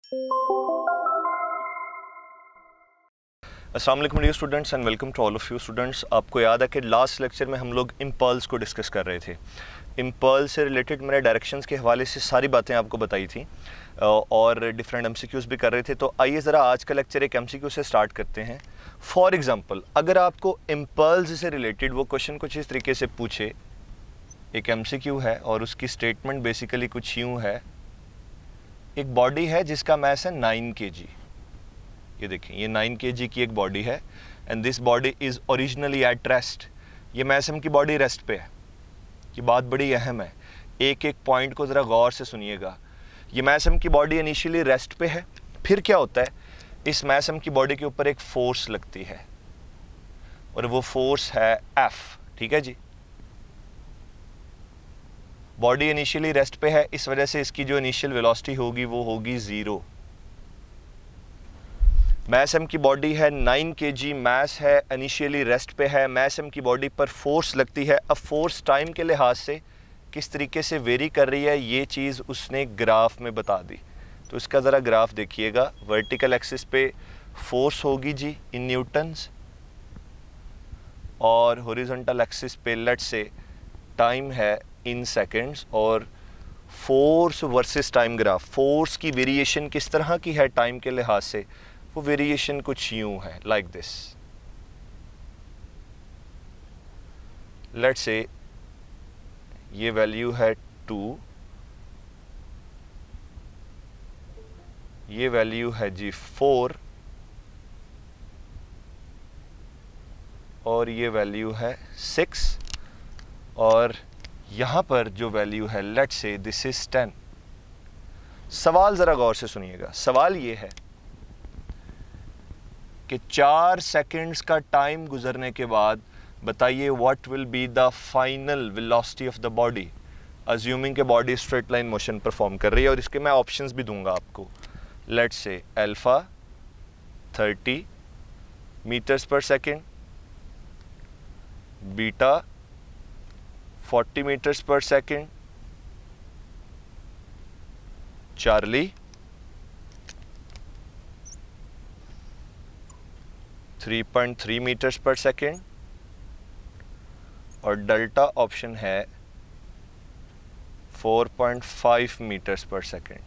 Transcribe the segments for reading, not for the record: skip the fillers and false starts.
अस्सलाम वालेकुम dear students and welcome to all of you students. आपको याद है कि लास्ट लेक्चर में हम लोग इम्पल्स को डिस्कस कर रहे थे। इम्पल्स से रिलेटेड मैंने डायरेक्शंस के हवाले से सारी बातें आपको बताई थी और डिफरेंट एमसीक्यूज़ भी कर रहे थे। तो आइए ज़रा आज का लेक्चर एक एमसीक्यू से स्टार्ट करते हैं। फॉर एग्ज़ाम्पल, अगर आपको इम्पल्स से रिलेटेड वो क्वेश्चन कुछ इस तरीके से पूछे, एक एमसीक्यू है और उसकी स्टेटमेंट बेसिकली कुछ यूँ है। एक बॉडी है जिसका मास है 9 kg। ये देखें, ये 9 kg की एक बॉडी है and this body is originally at rest. ये मैसम की बॉडी रेस्ट पे है। ये बात बड़ी अहम है, एक एक पॉइंट को ज़रा गौर से सुनिएगा। ये मैसम की बॉडी इनिशियली रेस्ट पे है, फिर क्या होता है, इस मैसम की बॉडी के ऊपर एक फोर्स लगती है और वो फोर्स है F। ठीक है जी, बॉडी इनिशियली रेस्ट पे है, इस वजह से इसकी जो इनिशियल वेलोसिटी होगी वो होगी 0। मैसम की बॉडी है 9 kg, मास है, इनिशियली रेस्ट पे है, मैसम की बॉडी पर फोर्स लगती है। अब फोर्स टाइम के लिहाज से किस तरीके से वेरी कर रही है, ये चीज़ उसने ग्राफ में बता दी। तो इसका ज़रा ग्राफ देखिएगा। वर्टिकल एक्सिस पे फोर्स होगी जी इन न्यूटन्स और हॉरिजॉन्टल एक्सिस पे लेट्स से टाइम है इन सेकंड्स। और force versus time graph, force की वेरिएशन किस तरह की है टाइम के लिहाज से, वो वेरिएशन कुछ यूं है, लाइक दिस। लेट्स से ये वैल्यू है 2, ये वैल्यू है जी 4 और ये वैल्यू है 6 और यहाँ पर जो वैल्यू है लेट्स से दिस इज 10। सवाल ज़रा गौर से सुनिएगा। सवाल ये है कि 4 सेकंड्स का टाइम गुजरने के बाद बताइए what will be the final velocity of the body, assuming के body straight line motion perform कर रही है। और इसके मैं ऑप्शंस भी दूंगा आपको। लेट्स से अल्फा 30 मीटर्स पर सेकंड, बीटा 40 मीटर्स पर सेकंड, चार्ली 3.3 मीटर्स पर सेकेंड और डेल्टा ऑप्शन है 4.5 मीटर्स पर सेकेंड।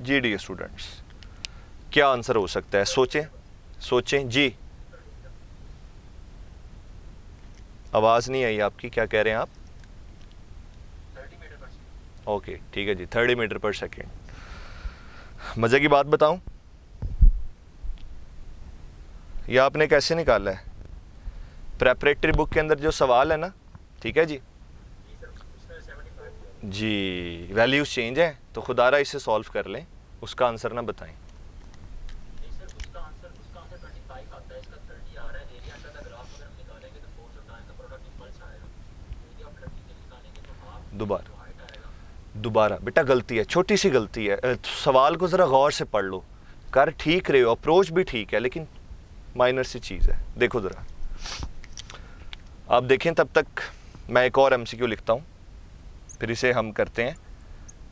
जी डी स्टूडेंट्स, क्या आंसर हो सकता है? सोचें सोचें जी। आवाज़ नहीं आई आपकी, क्या कह रहे हैं आप? 30 मीटर पर सेकेंड। ओके ठीक है जी, 30 मीटर पर सेकेंड। मज़े की बात बताऊं, ये आपने कैसे निकाला है? प्रेपरेटरी बुक के अंदर जो सवाल है ना, ठीक है जी जी, वैल्यूज चेंज है तो खुदारा इसे सॉल्व कर लें, उसका आंसर ना बताएं। नहीं सर, उसका आंसर 25 आता है, इसका 30 आ रहा है। एरिया का ग्राफ अगर हम निकालेंगे तो फोर्स और टाइम का प्रोडक्ट इम्पल्स आएगा। यदि आप प्रैक्टिकली निकालेंगे तो हाफ दोबारा हाइट आएगा। दोबारा बेटा, गलती है, छोटी सी गलती है। सवाल को ज़रा गौर से पढ़ लो। कर ठीक रहे हो, अप्रोच भी ठीक है, लेकिन माइनर सी चीज़ है। देखो ज़रा, आप देखें, तब तक मैं एक और एमसीक्यू लिखता हूँ, फिर इसे हम करते हैं।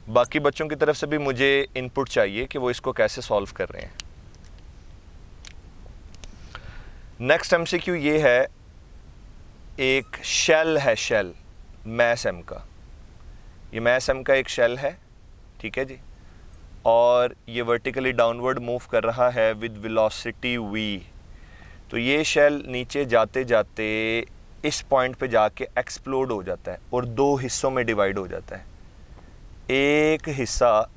बाकी बच्चों की तरफ से भी मुझे इनपुट चाहिए कि वो इसको कैसे सॉल्व कर रहे हैं। नेक्स्ट एमसीक्यू ये है, एक शेल है, शेल मैस एम का। ये मैस एम का एक शेल है, ठीक है जी, और ये वर्टिकली डाउनवर्ड मूव कर रहा है विद वेलोसिटी v। तो ये शेल नीचे जाते जाते इस पॉइंट पे जाके एक्सप्लोड हो जाता है और 2 हिस्सों में डिवाइड हो जाता है। एक हिस्सा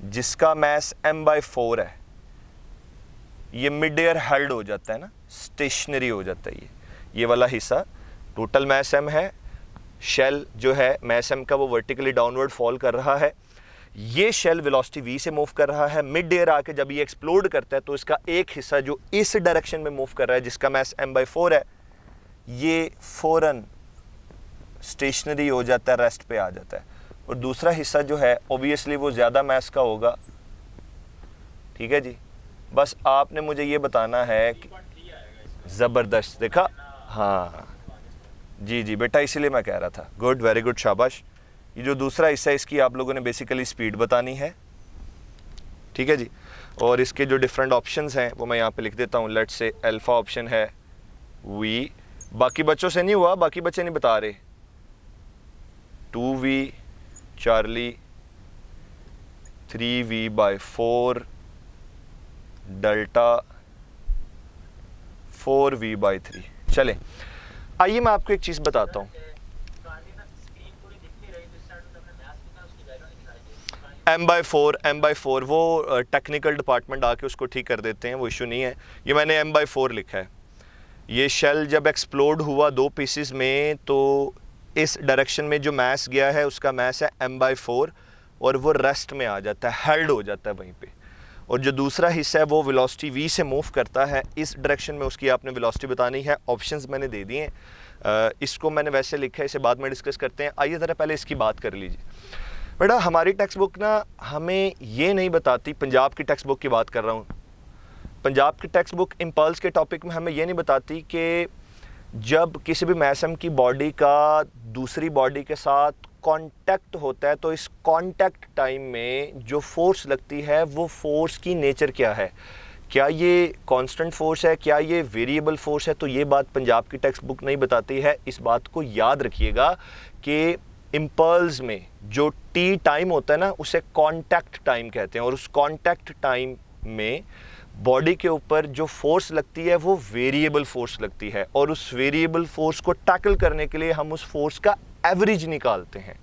जिसका मास m/4 है, ये मिड एयर हेल्ड हो जाता है ना, स्टेशनरी हो जाता है। ये वाला हिस्सा टोटल मास m है, शेल जो है मास m का वो वर्टिकली डाउनवर्ड फॉल कर रहा है। ये शेल वेलोसिटी v से मूव कर रहा है। मिड एयर आके जब ये एक्सप्लोड करता है तो इसका एक हिस्सा जो इस डायरेक्शन में मूव कर रहा है, जिसका मास m/4 है, ये फौरन स्टेशनरी हो जाता है, रेस्ट पे आ जाता है। और दूसरा हिस्सा जो है ऑब्वियसली वो ज़्यादा मास का होगा, ठीक है जी। बस आपने मुझे ये बताना है कि ज़बरदस्त, देखा? हाँ जी जी बेटा, इसीलिए मैं कह रहा था। गुड, वेरी गुड, शाबाश। ये जो दूसरा हिस्सा है इसकी आप लोगों ने बेसिकली स्पीड बतानी है। ठीक है जी। और इसके जो डिफरेंट ऑप्शंस हैं वो मैं यहाँ पे लिख देता हूँ। लेट्स से अल्फ़ा ऑप्शन है v, बाकी बच्चों से नहीं हुआ, बाकी बच्चे नहीं बता रहे। 2v Charlie, 3v/4 delta, 4v/3। चले आइए मैं आपको एक चीज़ बताता हूँ। m/4 वो टेक्निकल डिपार्टमेंट आके उसको ठीक कर देते हैं, वो इशू नहीं है। ये मैंने m/4 लिखा है। ये शेल जब एक्सप्लोड हुआ 2 पीसेस में तो इस डायरेक्शन में जो मास गया है उसका मास है m/4 और वो रेस्ट में आ जाता है, हेल्ड हो जाता है वहीं पे। और जो दूसरा हिस्सा है वो वेलोसिटी v से मूव करता है इस डायरेक्शन में, उसकी आपने वेलोसिटी बतानी है। ऑप्शंस मैंने दे दिए हैं, इसको मैंने वैसे लिखा है, इसे बाद में डिस्कस करते हैं। आइए ज़रा पहले इसकी बात कर लीजिए। बेटा हमारी टेक्स्ट बुक ना हमें ये नहीं बताती, पंजाब की टेक्स्ट बुक की बात कर रहा हूँ, पंजाब की टेक्स्ट बुक इम्पल्स के टॉपिक में हमें ये नहीं बताती कि जब किसी भी मैसम की बॉडी का दूसरी बॉडी के साथ कांटेक्ट होता है तो इस कांटेक्ट टाइम में जो फोर्स लगती है वो फोर्स की नेचर क्या है, क्या ये कांस्टेंट फोर्स है, क्या ये वेरिएबल फोर्स है। तो ये बात पंजाब की टेक्स्ट बुक नहीं बताती है। इस बात को याद रखिएगा कि इम्पल्स में जो टी टाइम होता है ना उसे कांटेक्ट टाइम कहते हैं, और उस कांटेक्ट टाइम में बॉडी के ऊपर जो फोर्स लगती है वो वेरिएबल फोर्स लगती है, और उस वेरिएबल फोर्स को टैकल करने के लिए हम उस फोर्स का एवरेज निकालते हैं।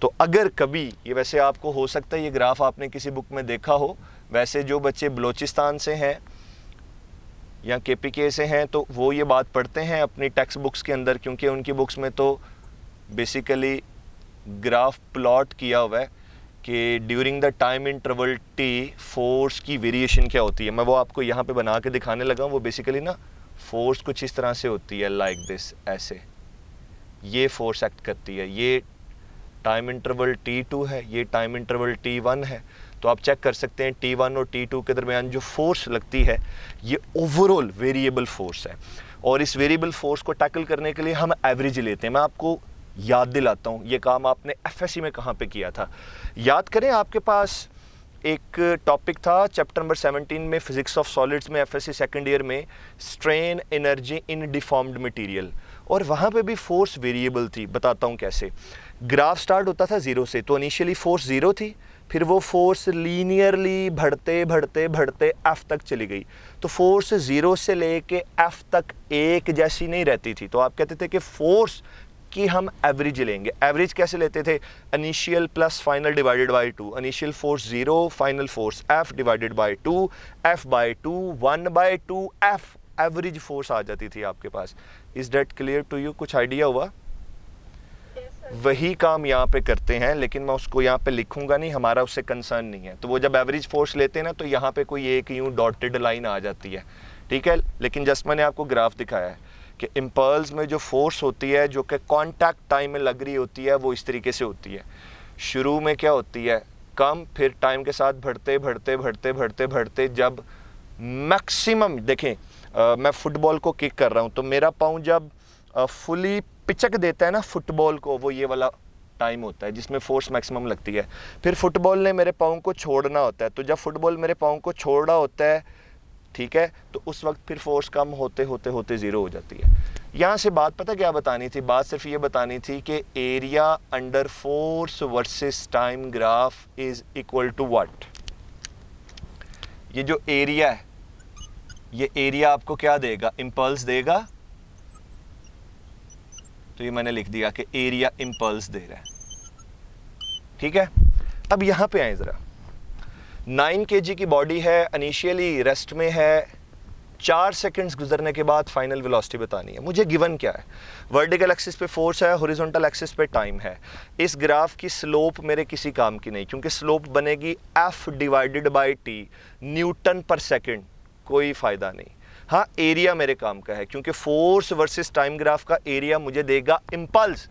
तो अगर कभी ये, वैसे आपको हो सकता है ये ग्राफ आपने किसी बुक में देखा हो, वैसे जो बच्चे बलोचिस्तान से हैं या KPK से हैं तो वो ये बात पढ़ते हैं अपनी टेक्स्ट बुक्स के अंदर, क्योंकि उनकी बुक्स में तो बेसिकली ग्राफ प्लॉट किया हुआ है कि during the time interval T force की वेरिएशन क्या होती है। मैं वो आपको यहाँ पे बना के दिखाने लगा हूँ। वो बेसिकली ना फोर्स कुछ इस तरह से होती है, लाइक दिस, ऐसे ये फोर्स एक्ट करती है। ये टाइम इंटरवल T2 है, ये टाइम इंटरवल T1 है। तो आप चेक कर सकते हैं T1 और T2 के दरमियान जो फोर्स लगती है ये ओवरऑल वेरिएबल फोर्स है, और इस वेरिएबल फोर्स को टैकल करने के लिए हम एवरेज लेते हैं। मैं आपको याद दिलाता हूँ ये काम आपने FSC में कहाँ पे किया था। याद करें, आपके पास एक टॉपिक था चैप्टर नंबर 17 में फिजिक्स ऑफ सॉलिड्स में, FSC सेकंड ईयर में, strain energy in deformed material, और वहाँ पे भी फोर्स वेरिएबल थी। बताता हूँ कैसे। ग्राफ स्टार्ट होता था 0 से, तो इनिशियली फोर्स 0 थी, फिर वो फोर्स लीनियरली बढ़ते बढ़ते बढ़ते F तक चली गई। तो फोर्स 0 से लेके F तक एक जैसी नहीं रहती थी। तो आप कहते थे कि फोर्स कि हम एवरेज लेंगे। एवरेज कैसे लेते थे? Initial plus final divided by 2। Initial force 0, final force F divided by 2, F/2, 1/2 F average force आ जाती थी आपके पास। Is that clear to you? कुछ आइडिया हुआ? वही काम यहाँ पे करते हैं, लेकिन मैं उसको यहाँ पे लिखूंगा नहीं, हमारा उससे कंसर्न नहीं है। तो वो जब एवरेज फोर्स लेते हैं ना तो यहाँ पे कोई एक यूं डॉटेड लाइन आ जाती है, ठीक है। लेकिन जस्ट मैंने आपको ग्राफ दिखाया है कि इम्पल्स में जो फोर्स होती है जो कि कांटेक्ट टाइम में लग रही होती है वो इस तरीके से होती है। शुरू में क्या होती है? कम, फिर टाइम के साथ बढ़ते बढ़ते बढ़ते बढ़ते बढ़ते जब मैक्सिमम, देखें मैं फुटबॉल को किक कर रहा हूँ तो मेरा पाँव जब फुली पिचक देता है ना फुटबॉल को, वो ये वाला टाइम होता है जिसमें फोर्स मैक्सिमम लगती है। फिर फुटबॉल ने मेरे पाँव को छोड़ना होता है, तो जब फुटबॉल मेरे पाँव को छोड़ रहा होता है, ठीक है, तो उस वक्त फिर फोर्स कम होते होते होते ज़ीरो हो जाती है। यहाँ से बात पता क्या बतानी थी? बात सिर्फ ये बतानी थी कि area under force versus time graph is equal to what. ये जो एरिया है, ये एरिया आपको क्या देगा? इम्पल्स देगा। तो ये मैंने लिख दिया कि एरिया इम्पल्स दे रहा है, ठीक है। अब यहाँ पे आए ज़रा, 9 kg की बॉडी है, इनिशियली रेस्ट में है, 4 सेकंड्स गुजरने के बाद फाइनल वेलोसिटी बतानी है। मुझे गिवन क्या है? वर्टिकल एक्सिस पे फोर्स है, हॉरिजॉन्टल एक्सिस पे टाइम है। इस ग्राफ की स्लोप मेरे किसी काम की नहीं, क्योंकि स्लोप बनेगी F divided by T, Newton पर सेकंड, कोई फ़ायदा नहीं। हाँ, एरिया मेरे काम का है, क्योंकि फोर्स वर्सेस टाइम ग्राफ का एरिया मुझे देगा इम्पल्स,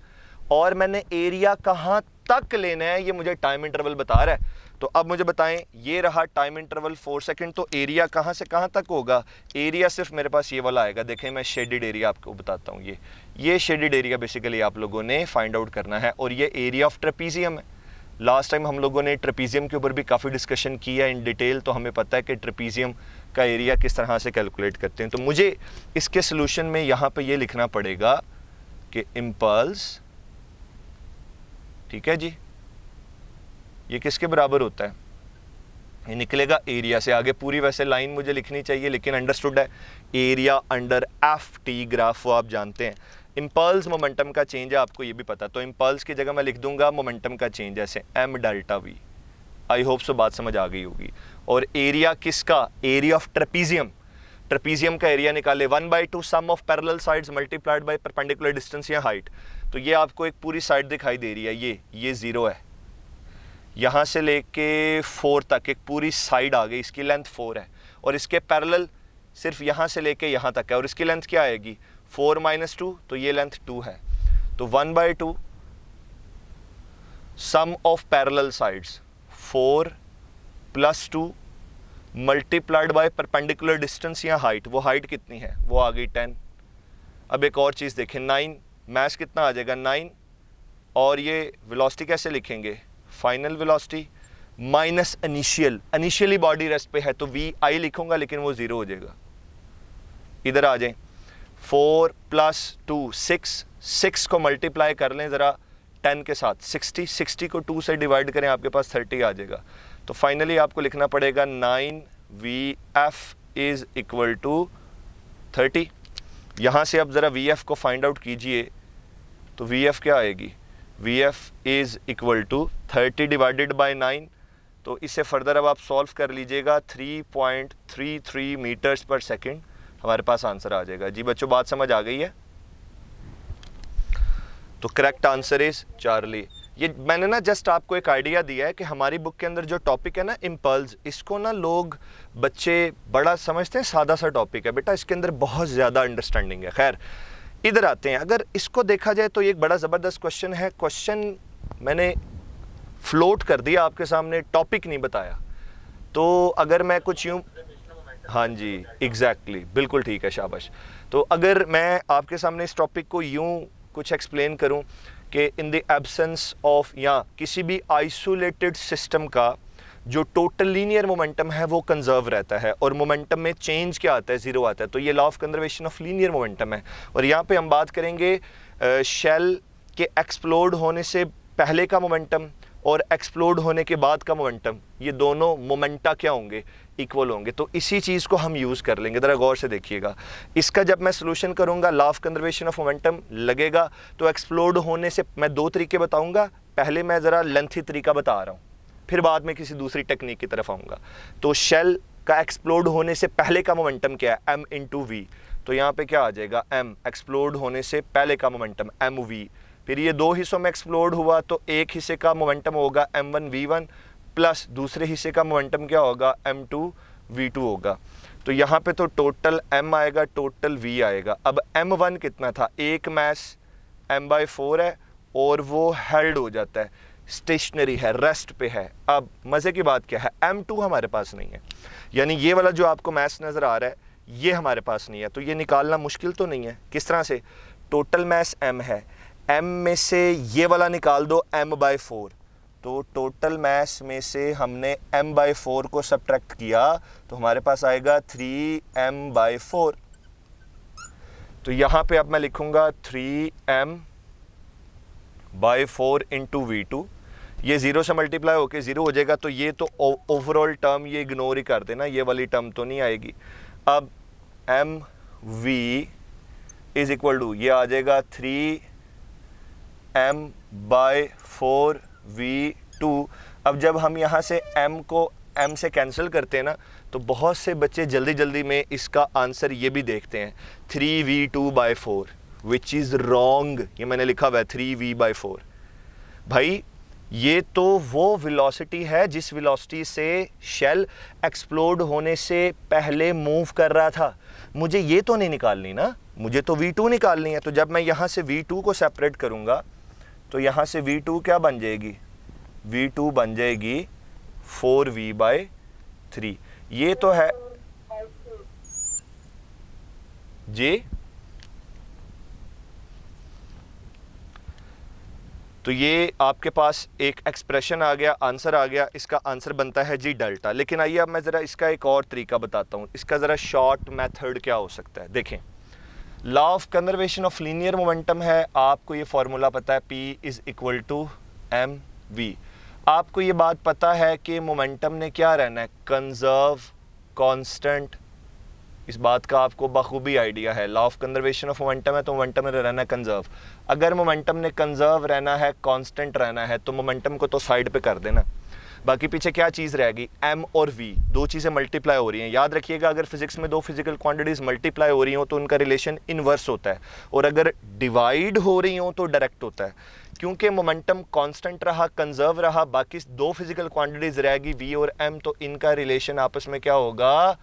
और मैंने एरिया कहाँ तक लेना है ये मुझे टाइम इंटरवल बता रहा है। तो अब मुझे बताएं, ये रहा टाइम इंटरवल 4 सेकंड, तो एरिया कहाँ से कहाँ तक होगा? एरिया सिर्फ मेरे पास ये वाला आएगा। देखें, मैं शेडेड एरिया आपको बताता हूँ। ये शेडेड एरिया बेसिकली आप लोगों ने फाइंड आउट करना है, और ये एरिया ऑफ ट्रेपीजियम है। लास्ट टाइम हम लोगों ने ट्रेपीजियम के ऊपर भी काफ़ी डिस्कशन किया इन डिटेल, तो हमें पता है कि ट्रेपीजियम का एरिया किस तरह से कैलकुलेट करते हैं। तो मुझे इसके सोल्यूशन में यहाँ पे ये लिखना पड़ेगा कि इम्पल्स, ठीक है जी, ये किसके बराबर होता है, ये निकलेगा एरिया से। आगे पूरी वैसे लाइन मुझे लिखनी चाहिए, लेकिन अंडरस्टूड है, area under F T graph, वो आप जानते हैं। इम्पल्स मोमेंटम का चेंज है, आपको ये भी पता, तो इम्पल्स की जगह मैं लिख दूंगा मोमेंटम का चेंज, ऐसे M delta V. I hope so बात समझ आ गई होगी। और एरिया किसका, एरिया ऑफ ट्रेपीजियम, ट्रेपीजियम का एरिया निकाले 1/2 sum of parallel sides multiplied by perpendicular distance या हाइट। तो ये आपको एक पूरी साइड दिखाई दे रही है, ये 0 है, यहाँ से लेके 4 तक एक पूरी साइड आ गई, इसकी लेंथ 4 है, और इसके पैरेलल सिर्फ यहाँ से लेके यहाँ तक है, और इसकी लेंथ क्या आएगी 4 - 2, तो ये लेंथ 2 है। तो 1/2 sum of parallel sides 4 + 2 multiplied by perpendicular distance या हाइट, वो हाइट कितनी है, वो आ गई 10। अब एक और चीज़ देखें, 9 मैस कितना आ जाएगा 9, और ये वेलोसिटी कैसे लिखेंगे, final velocity minus initial, initially body rest पे है तो वी आई लिखूंगा, लेकिन वो 0 हो जाएगा। इधर आ जाएं, 4 + 2 6 को मल्टीप्लाई कर लें ज़रा 10 के साथ, 60 को 2 से डिवाइड करें, आपके पास 30 आ जाएगा। तो फाइनली आपको लिखना पड़ेगा 9VF = 30। यहाँ से अब ज़रा VF को फाइंड आउट कीजिए, तो VF क्या आएगी, VF = 30 डिवाइडेड बाय 9। तो इससे फर्दर अब आप सॉल्व कर लीजिएगा, 3.33 मीटर्स पर सेकंड हमारे पास आंसर आ जाएगा। जी बच्चों, बात समझ आ गई है? तो करेक्ट आंसर इज चार्ली। ये मैंने ना जस्ट आपको एक आइडिया दिया है कि हमारी बुक के अंदर जो टॉपिक है ना इम्पल्स, इसको ना लोग बच्चे बड़ा समझते हैं, सादा सा टॉपिक है बेटा, इसके अंदर बहुत ज़्यादा अंडरस्टैंडिंग है। खैर इधर आते हैं, अगर इसको देखा जाए तो ये एक बड़ा ज़बरदस्त क्वेश्चन है। क्वेश्चन मैंने फ्लोट कर दिया आपके सामने, टॉपिक नहीं बताया, तो अगर मैं कुछ यूँ, हाँ जी एग्जैक्टली, बिल्कुल ठीक है, शाबाश। तो अगर मैं आपके सामने इस टॉपिक को यूँ कुछ एक्सप्लेन करूँ कि इन द एब्सेंस ऑफ, या किसी भी आइसोलेटेड सिस्टम का जो टोटल लीनियर मोमेंटम है वो कंजर्व रहता है, और मोमेंटम में चेंज क्या आता है, 0 आता है, तो ये law of conservation of linear momentum है। और यहाँ पे हम बात करेंगे शेल के एक्सप्लोड होने से पहले का मोमेंटम और एक्सप्लोड होने के बाद का मोमेंटम, ये दोनों मोमेंटा क्या होंगे, इक्वल होंगे। तो इसी चीज़ को हम यूज़ कर लेंगे, ज़रा गौर से देखिएगा। इसका जब मैं सोल्यूशन करूँगा, law of conservation of momentum लगेगा, तो एक्सप्लोड होने से मैं 2 तरीके बताऊँगा। पहले मैं ज़रा लेंथी तरीका बता रहा हूँ, फिर बाद में किसी दूसरी टेक्निक की तरफ आऊँगा। तो शेल का एक्सप्लोड होने से पहले का मोमेंटम क्या है, m × v। तो यहाँ पे क्या आ जाएगा, m एक्सप्लोड होने से पहले का मोमेंटम mv। फिर ये 2 हिस्सों में एक्सप्लोड हुआ, तो एक हिस्से का मोमेंटम होगा m1v1 प्लस दूसरे हिस्से का मोमेंटम क्या होगा, m2v2 होगा। तो यहाँ पे तो टोटल m आएगा, टोटल v आएगा। अब m1 कितना था, एक मैस m/4 है, और वो हेल्ड हो जाता है, स्टेशनरी है, रेस्ट पे है। अब मज़े की बात क्या है, m2 हमारे पास नहीं है, यानी ये वाला जो आपको मैस नज़र आ रहा है ये हमारे पास नहीं है, तो ये निकालना मुश्किल तो नहीं है। किस तरह से, टोटल मैस m है, m में से ये वाला निकाल दो m/4, तो टोटल मैस में से हमने m/4 को सब्ट्रैक्ट किया, तो हमारे पास आएगा 3m/4। तो यहाँ पे अब मैं लिखूँगा 3m/4 × v2, ये 0 से मल्टीप्लाई होके 0 हो जाएगा, तो ये तो ओवरऑल टर्म ये इग्नोर ही कर देना, ये वाली टर्म तो नहीं आएगी। अब mv = ये आ जाएगा 3m/4v2। अब जब हम यहाँ से m को m से कैंसिल करते हैं ना, तो बहुत से बच्चे जल्दी जल्दी में इसका आंसर ये भी देखते हैं 3v2/4, विच इज़ रॉन्ग। ये मैंने लिखा हुआ है 3v/4। भाई ये तो वो वेलोसिटी है जिस वेलोसिटी से शेल एक्सप्लोड होने से पहले मूव कर रहा था, मुझे ये तो नहीं निकालनी ना, मुझे तो v2 निकालनी है। तो जब मैं यहाँ से v2 को सेपरेट करूँगा, तो यहाँ से v2 क्या बन जाएगी, v2 बन जाएगी 4v/3। ये तो है जी, तो ये आपके पास एक एक्सप्रेशन आ गया, आंसर आ गया। इसका आंसर बनता है जी डेल्टा। लेकिन आइए अब मैं ज़रा इसका एक और तरीका बताता हूँ। इसका ज़रा शॉर्ट मेथड क्या हो सकता है। देखें, law of conservation of linear momentum है, आपको ये फार्मूला पता है, P is equal to m v. आपको ये बात पता है कि मोमेंटम ने क्या रहना है, कंजर्व कांस्टेंट। इस बात का आपको बखूबी आइडिया है। Law of conservation of momentum है तो मोमेंटम में रहना है कंजर्व। अगर मोमेंटम ने कंजर्व रहना है, कांस्टेंट रहना है, तो मोमेंटम को तो साइड पे कर देना। बाकी पीछे क्या चीज़ रहेगी, m और v, दो चीज़ें मल्टीप्लाई हो रही हैं। याद रखिएगा, अगर फिजिक्स में दो फिजिकल क्वांटिटीज़ मल्टीप्लाई हो रही हो तो उनका रिलेशन इनवर्स होता है, और अगर डिवाइड हो रही हो तो डायरेक्ट होता है। क्योंकि मोमेंटम कांस्टेंट रहा, कंजर्व रहा, बाकी दो फिजिकल क्वांटिटीज़ रहेगी v और m, तो इनका रिलेशन आपस में क्या होगा,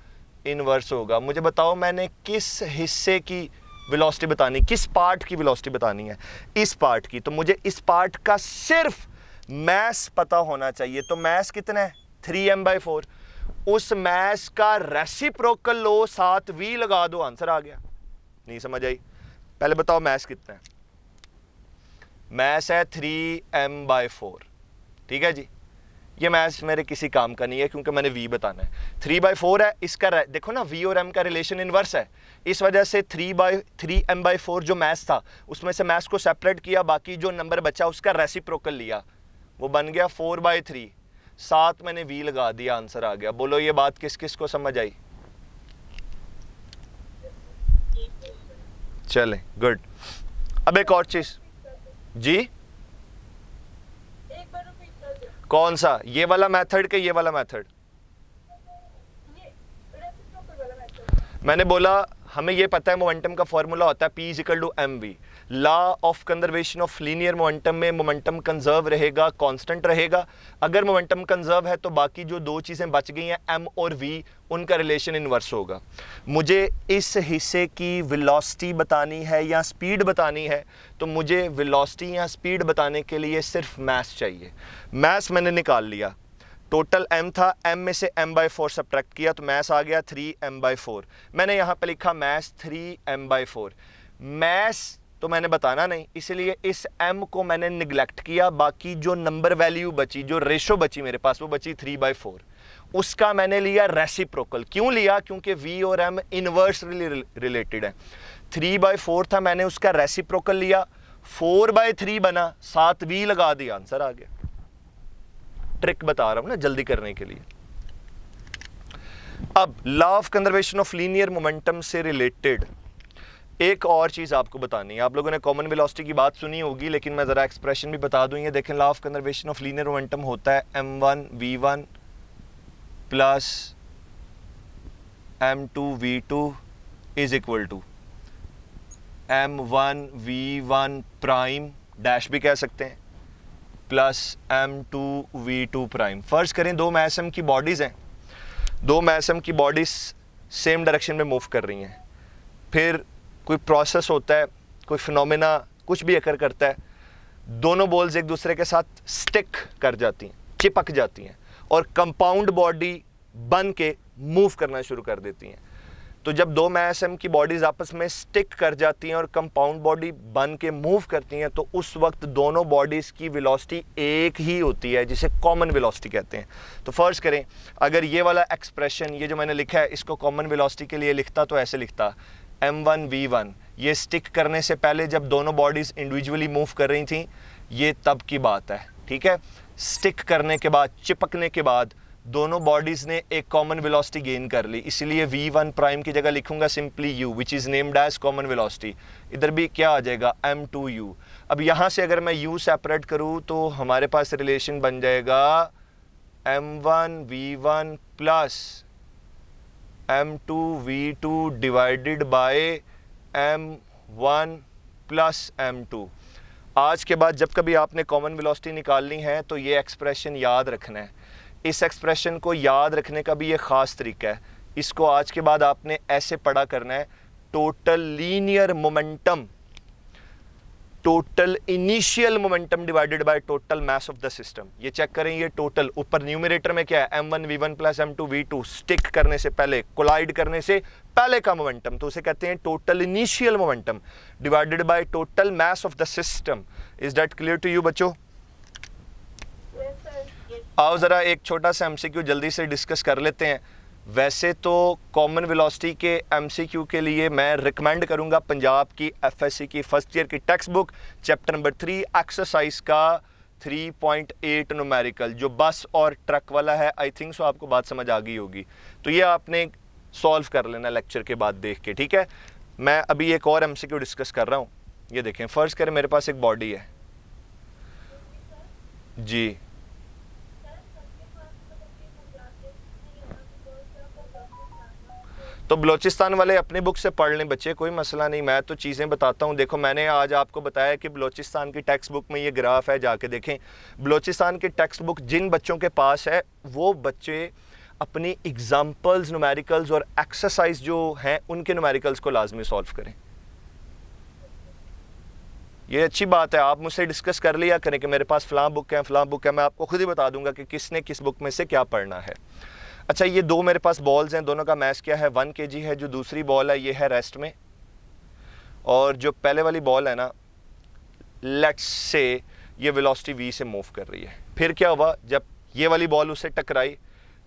इनवर्स होगा। मुझे बताओ, मैंने किस हिस्से की वेलोसिटी बतानी, किस पार्ट की वेलोसिटी बतानी है, इस पार्ट की। तो मुझे इस पार्ट का सिर्फ मैस पता होना चाहिए। तो मैस कितना है, 3m/4। उस मैस का रेसिप्रोकल लो, साथ v लगा दो, आंसर आ गया। नहीं समझ आई? पहले बताओ मैस कितना है। मैस है 3m/4, ठीक है जी। ये मैथ्स मेरे किसी काम का नहीं है क्योंकि मैंने v बताना है। 3/4 है, इसका देखो ना, v और m का रिलेशन इनवर्स है। इस वजह से 3m/4 जो मैथ्स था उसमें से मैथ्स को सेपरेट किया, बाकी जो नंबर बचा उसका रेसिप्रोकल लिया, वो बन गया 4/3। साथ मैंने v लगा दिया, आंसर आ गया। बोलो ये बात किस किस को समझ आई? चलें, गुड। अब एक और चीज जी, कौन सा, ये वाला मेथड के ये वाला मेथड? मैंने बोला हमें ये पता है मोमेंटम का फॉर्मूला होता है P is equal to m v. Law of conservation of linear momentum में मोमेंटम कंजर्व रहेगा, कांस्टेंट रहेगा। अगर मोमेंटम कंजर्व है तो बाकी जो दो चीज़ें बच गई हैं m और v, उनका रिलेशन इनवर्स होगा। मुझे इस हिस्से की वेलोसिटी बतानी है या स्पीड बतानी है, तो मुझे वेलोसिटी या स्पीड बताने के लिए सिर्फ मैस चाहिए। मैस मैंने निकाल लिया, टोटल m था, m में से m/4 सब्ट्रैक्ट किया तो मैस आ गया 3m/4। मैंने यहाँ पे लिखा मैस 3m/4। मैस तो मैंने बताना नहीं, इसलिए इस m को मैंने निगलेक्ट किया। बाकी जो नंबर वैल्यू बची, जो रेशो बची मेरे पास, वो बची 3/4। उसका मैंने लिया रेसिप्रोकल। क्यों लिया? क्योंकि v और m इनवर्सली रिलेटेड है। 3/4 था, मैंने उसका रेसिप्रोकल लिया, 4/3 बना, साथ v लगा दिया, आंसर आ गया। ट्रिक बता रहा हूं ना जल्दी करने के लिए। अब law of conservation of linear momentum से रिलेटेड एक और चीज आपको बतानी है। आप लोगों ने कॉमन वेलोसिटी की बात सुनी होगी, लेकिन मैं जरा एक्सप्रेशन भी बता दूं। ये देखें, law of conservation of linear momentum होता है m1 v1 plus m2 v2 is equal to m1 v1 prime dash भी कह सकते हैं, प्लस m2 v2 प्राइम। फर्ज करें दो मैस m की बॉडीज़ हैं, दो मैस m की बॉडीज सेम डायरेक्शन में मूव कर रही हैं। फिर कोई प्रोसेस होता है, कोई फिनोमेना कुछ भी अकर करता है, दोनों बॉल्स एक दूसरे के साथ स्टिक कर जाती हैं, चिपक जाती हैं, और कंपाउंड बॉडी बन के मूव करना शुरू कर देती हैं। तो जब दो मैस m की बॉडीज आपस में स्टिक कर जाती हैं और कंपाउंड बॉडी बन के मूव करती हैं, तो उस वक्त दोनों बॉडीज की वेलोसिटी एक ही होती है, जिसे कॉमन वेलोसिटी कहते हैं। तो फर्ज करें अगर ये वाला एक्सप्रेशन, ये जो मैंने लिखा है, इसको कॉमन वेलोसिटी के लिए लिखता तो ऐसे लिखता, m1 v1। ये स्टिक करने से पहले जब दोनों बॉडीज इंडिविजुअली मूव कर रही थी, ये तब की बात है, ठीक है। स्टिक करने के बाद, चिपकने के बाद दोनों बॉडीज ने एक कॉमन वेलोसिटी गेन कर ली, इसलिए v1 प्राइम की जगह लिखूंगा simply u, which is named as common velocity. इधर भी क्या आ जाएगा, m2u। अब यहां से अगर मैं u सेपरेट करूं तो हमारे पास रिलेशन बन जाएगा m1 v1 plus m2 v2 divided by m1 plus m2। आज के बाद जब कभी आपने कॉमन वेलोसिटी निकालनी है तो ये एक्सप्रेशन याद रखना है। इस एक्सप्रेशन को याद रखने का भी ये ख़ास तरीका है। इसको आज के बाद आपने ऐसे पढ़ा करना है, total linear momentum total initial momentum divided by total mass of the system. ये चेक करें, ये टोटल ऊपर न्यूमरेटर में क्या है, m1 v1 plus m2 v2, stick करने से पहले, कोलाइड करने से पहले का मोमेंटम, तो उसे कहते हैं total initial momentum divided by total mass of the system. Is that clear to you बच्चों? आओ जरा एक छोटा सा एमसीक्यू जल्दी से डिस्कस कर लेते हैं। वैसे तो कॉमन वेलोसिटी के एमसीक्यू के लिए मैं रिकमेंड करूंगा पंजाब की एफएससी की फर्स्ट ईयर की text book chapter number 3 exercise का 3.8 न्यूमेरिकल, जो बस और ट्रक वाला है। आई थिंक सो आपको बात समझ आ गई होगी, तो ये आपने सॉल्व कर लेना लेक्चर के बाद देख के, ठीक है। मैं अभी एक और एमसीक्यू डिस्कस कर रहा हूँ। ये देखें, फर्स्ट करें मेरे पास एक बॉडी है जी, तो बलोचिस्तान वाले अपनी बुक से पढ़ लें बच्चे, कोई मसला नहीं। मैं तो चीज़ें बताता हूँ। देखो मैंने आज आपको बताया कि बलोचिस्तान की टेक्स्ट बुक में ये ग्राफ है, जाके देखें। बलोचिस्तान की टेक्स्ट बुक जिन बच्चों के पास है वो बच्चे अपनी एग्जाम्पल्स, न्यूमेरिकल्स और एक्सरसाइज जो हैं उनके न्यूमेरिकल्स को लाजमी सॉल्व करें। ये अच्छी बात है, आप मुझसे डिस्कस कर लिया करें कि मेरे पास फ़लाँ बुक है, फ़लाँ बुक है, मैं आपको खुद ही बता दूंगा कि किसने किस बुक में से क्या पढ़ना है। अच्छा, ये दो मेरे पास बॉल्स हैं, दोनों का मैस क्या है, 1 kg है। जो दूसरी बॉल है ये है रेस्ट में, और जो पहले वाली बॉल है ना, लेट्स से ये वेलोसिटी v से मूव कर रही है। फिर क्या हुआ, जब ये वाली बॉल उससे टकराई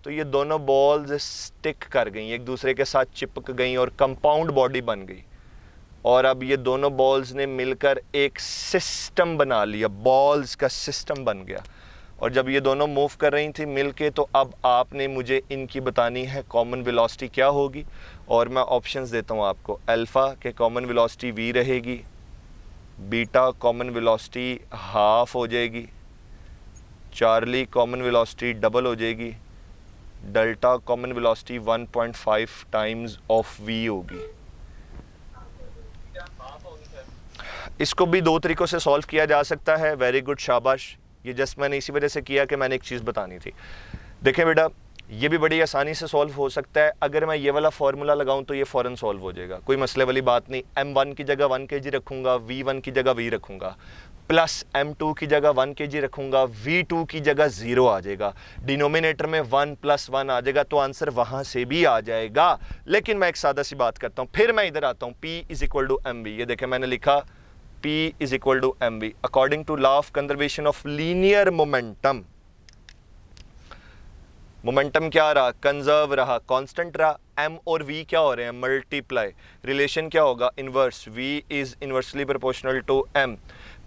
तो ये दोनों बॉल्स स्टिक कर गई, एक दूसरे के साथ चिपक गई और कंपाउंड बॉडी बन गई। और अब ये दोनों बॉल्स ने मिलकर एक सिस्टम बना लिया, बॉल्स का सिस्टम बन गया। और जब ये दोनों मूव कर रही थी मिलके, तो अब आपने मुझे इनकी बतानी है कॉमन वेलोसिटी क्या होगी। और मैं ऑप्शंस देता हूँ आपको। अल्फ़ा के कॉमन वेलोसिटी v रहेगी, बीटा कॉमन वेलोसिटी हाफ हो जाएगी, चार्ली कॉमन वेलोसिटी डबल हो जाएगी, delta common velocity 1.5 times of v होगी। इसको भी दो तरीक़ों से सॉल्व किया जा सकता है। वेरी गुड, शाबाश। ये जस्ट मैंने इसी वजह से किया कि मैंने एक चीज़ बतानी थी। देखें बेटा, ये भी बड़ी आसानी से सॉल्व हो सकता है। अगर मैं ये वाला फार्मूला लगाऊं तो ये फ़ौरन सॉल्व हो जाएगा, कोई मसले वाली बात नहीं। m1 की जगह 1 kg रखूँगा, v1 की जगह v रखूँगा, प्लस m2 की जगह 1 kg रखूँगा, v2 की जगह 0 आ जाएगा, डिनोमिनेटर में 1 + 1 आ जाएगा, तो आंसर वहाँ से भी आ जाएगा। लेकिन मैं एक सादा सी बात करता हूँ, फिर मैं इधर आता हूँ, P = mv। ये देखें मैंने लिखा P = mv according to law of conservation of linear momentum. Momentum क्या रहा, कंजर्व रहा, कांस्टेंट रहा। m और v क्या हो रहे हैं, मल्टीप्लाई। रिलेशन क्या होगा, inverse, v is inversely proportional to m।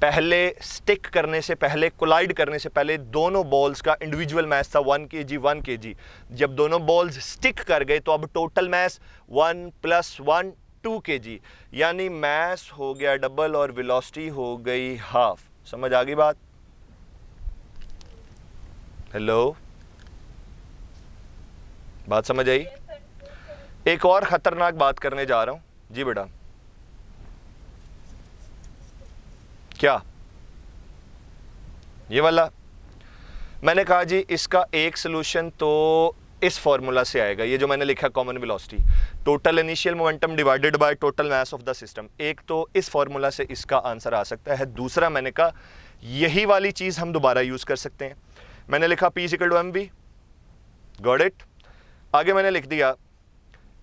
पहले स्टिक करने से पहले, कोलाइड करने से पहले दोनों बॉल्स का इंडिविजुअल मास था 1 kg 1 kg। जब दोनों बॉल्स स्टिक कर गए तो अब टोटल मास 1 + 1 2 kg, यानी मास हो गया डबल और वेलोसिटी हो गई हाफ। समझ आ गई बात? हेलो, बात समझ आई? एक और खतरनाक बात करने जा रहा हूं जी बेटा। क्या ये वाला? मैंने कहा जी इसका एक सोल्यूशन तो इस फॉर्मूला से आएगा, ये जो मैंने लिखा common velocity, total initial momentum divided by total mass of the system. एक तो इस फॉर्मूला से इसका आंसर आ सकता है। दूसरा मैंने कहा यही वाली चीज़ हम दोबारा यूज़ कर सकते हैं। मैंने लिखा P = mv, गॉट इट। आगे मैंने लिख दिया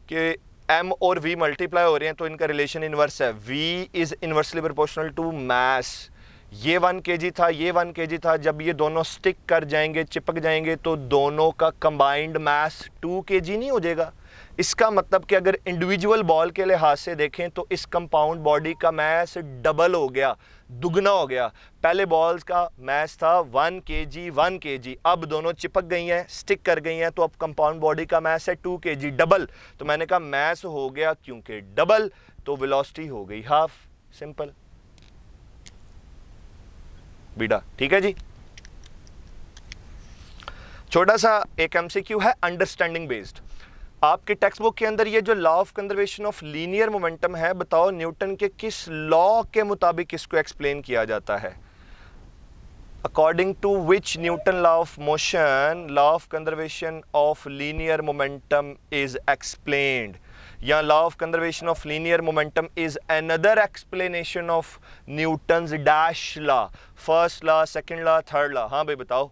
कि m और v मल्टीप्लाई हो रहे हैं तो इनका रिलेशन इनवर्स है, v is inversely proportional to mass. ये 1 kg था, ये 1 kg था, जब ये दोनों स्टिक कर जाएंगे, चिपक जाएंगे, तो दोनों का कंबाइंड मास 2 kg नहीं हो जाएगा। इसका मतलब कि अगर इंडिविजुअल बॉल के लिहाज से देखें तो इस कंपाउंड बॉडी का मास डबल हो गया, दुगना हो गया। पहले बॉल्स का मास था 1 kg 1 kg, अब दोनों चिपक गई हैं, स्टिक कर गई हैं, तो अब कंपाउंड बॉडी का मास है 2 kg, डबल। तो मैंने कहा मास हो गया क्योंकि डबल, तो वेलोसिटी हो गई हाफ। सिंपल बीटा, ठीक है जी। छोटा सा एक एमसीक्यू है अंडरस्टैंडिंग बेस्ड। आपके टेक्स्ट बुक के अंदर ये जो law of conservation of linear momentum है, बताओ न्यूटन के किस लॉ के मुताबिक इसको एक्सप्लेन किया जाता है? According to which Newton law of motion law of conservation of linear momentum is explained. या law of conservation of linear momentum is another explanation of Newton's dash law, first law, second law, third law? हाँ भाई बताओ।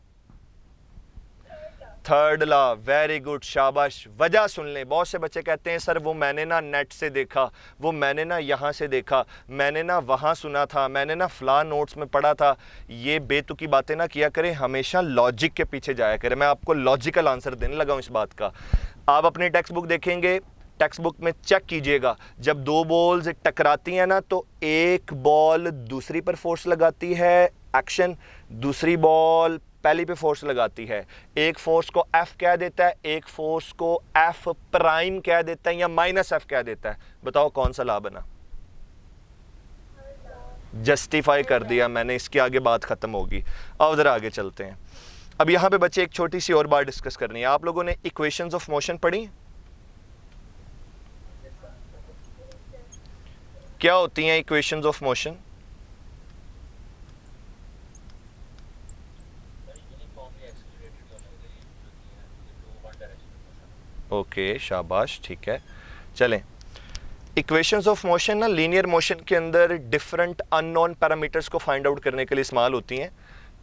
Third law, very good, शाबाश। वजह सुन लें, बहुत से बच्चे कहते हैं सर वो मैंने ना नेट से देखा, वो मैंने ना यहाँ से देखा, मैंने ना वहाँ सुना था, मैंने ना फला नोट्स में पढ़ा था। ये बेतुकी बातें ना किया करें, हमेशा लॉजिक के पीछे जाया करें। मैं आपको लॉजिकल आंसर देने लगा हूँ इस बात का। आप अपनी टेक्स्ट बुक देखेंगे, टेक्स्ट बुक में चेक कीजिएगा, जब दो बॉल्स टकराती हैं ना तो एक बॉल दूसरी पर फोर्स लगाती है, एक्शन, दूसरी बॉल पहली पे फोर्स लगाती है। एक फोर्स को F कह देता है, एक फोर्स को F प्राइम कह देता है या माइनस F कह देता है। बताओ कौन सा लॉ बना? जस्टिफाई कर दिया मैंने, इसके आगे बात खत्म होगी। अब जरा आगे चलते हैं। अब यहाँ पे बच्चे एक छोटी सी और बात डिस्कस करनी है। आप लोगों ने इक्वेशंस ऑफ मोशन पढ़ी? क्या होती हैं इक्वेशंस ऑफ मोशन? ओके, शाबाश, ठीक है। चलें, इक्वेशंस ऑफ मोशन ना लीनियर मोशन के अंदर डिफरेंट अननोन पैरामीटर्स को फाइंड आउट करने के लिए इस्तेमाल होती हैं।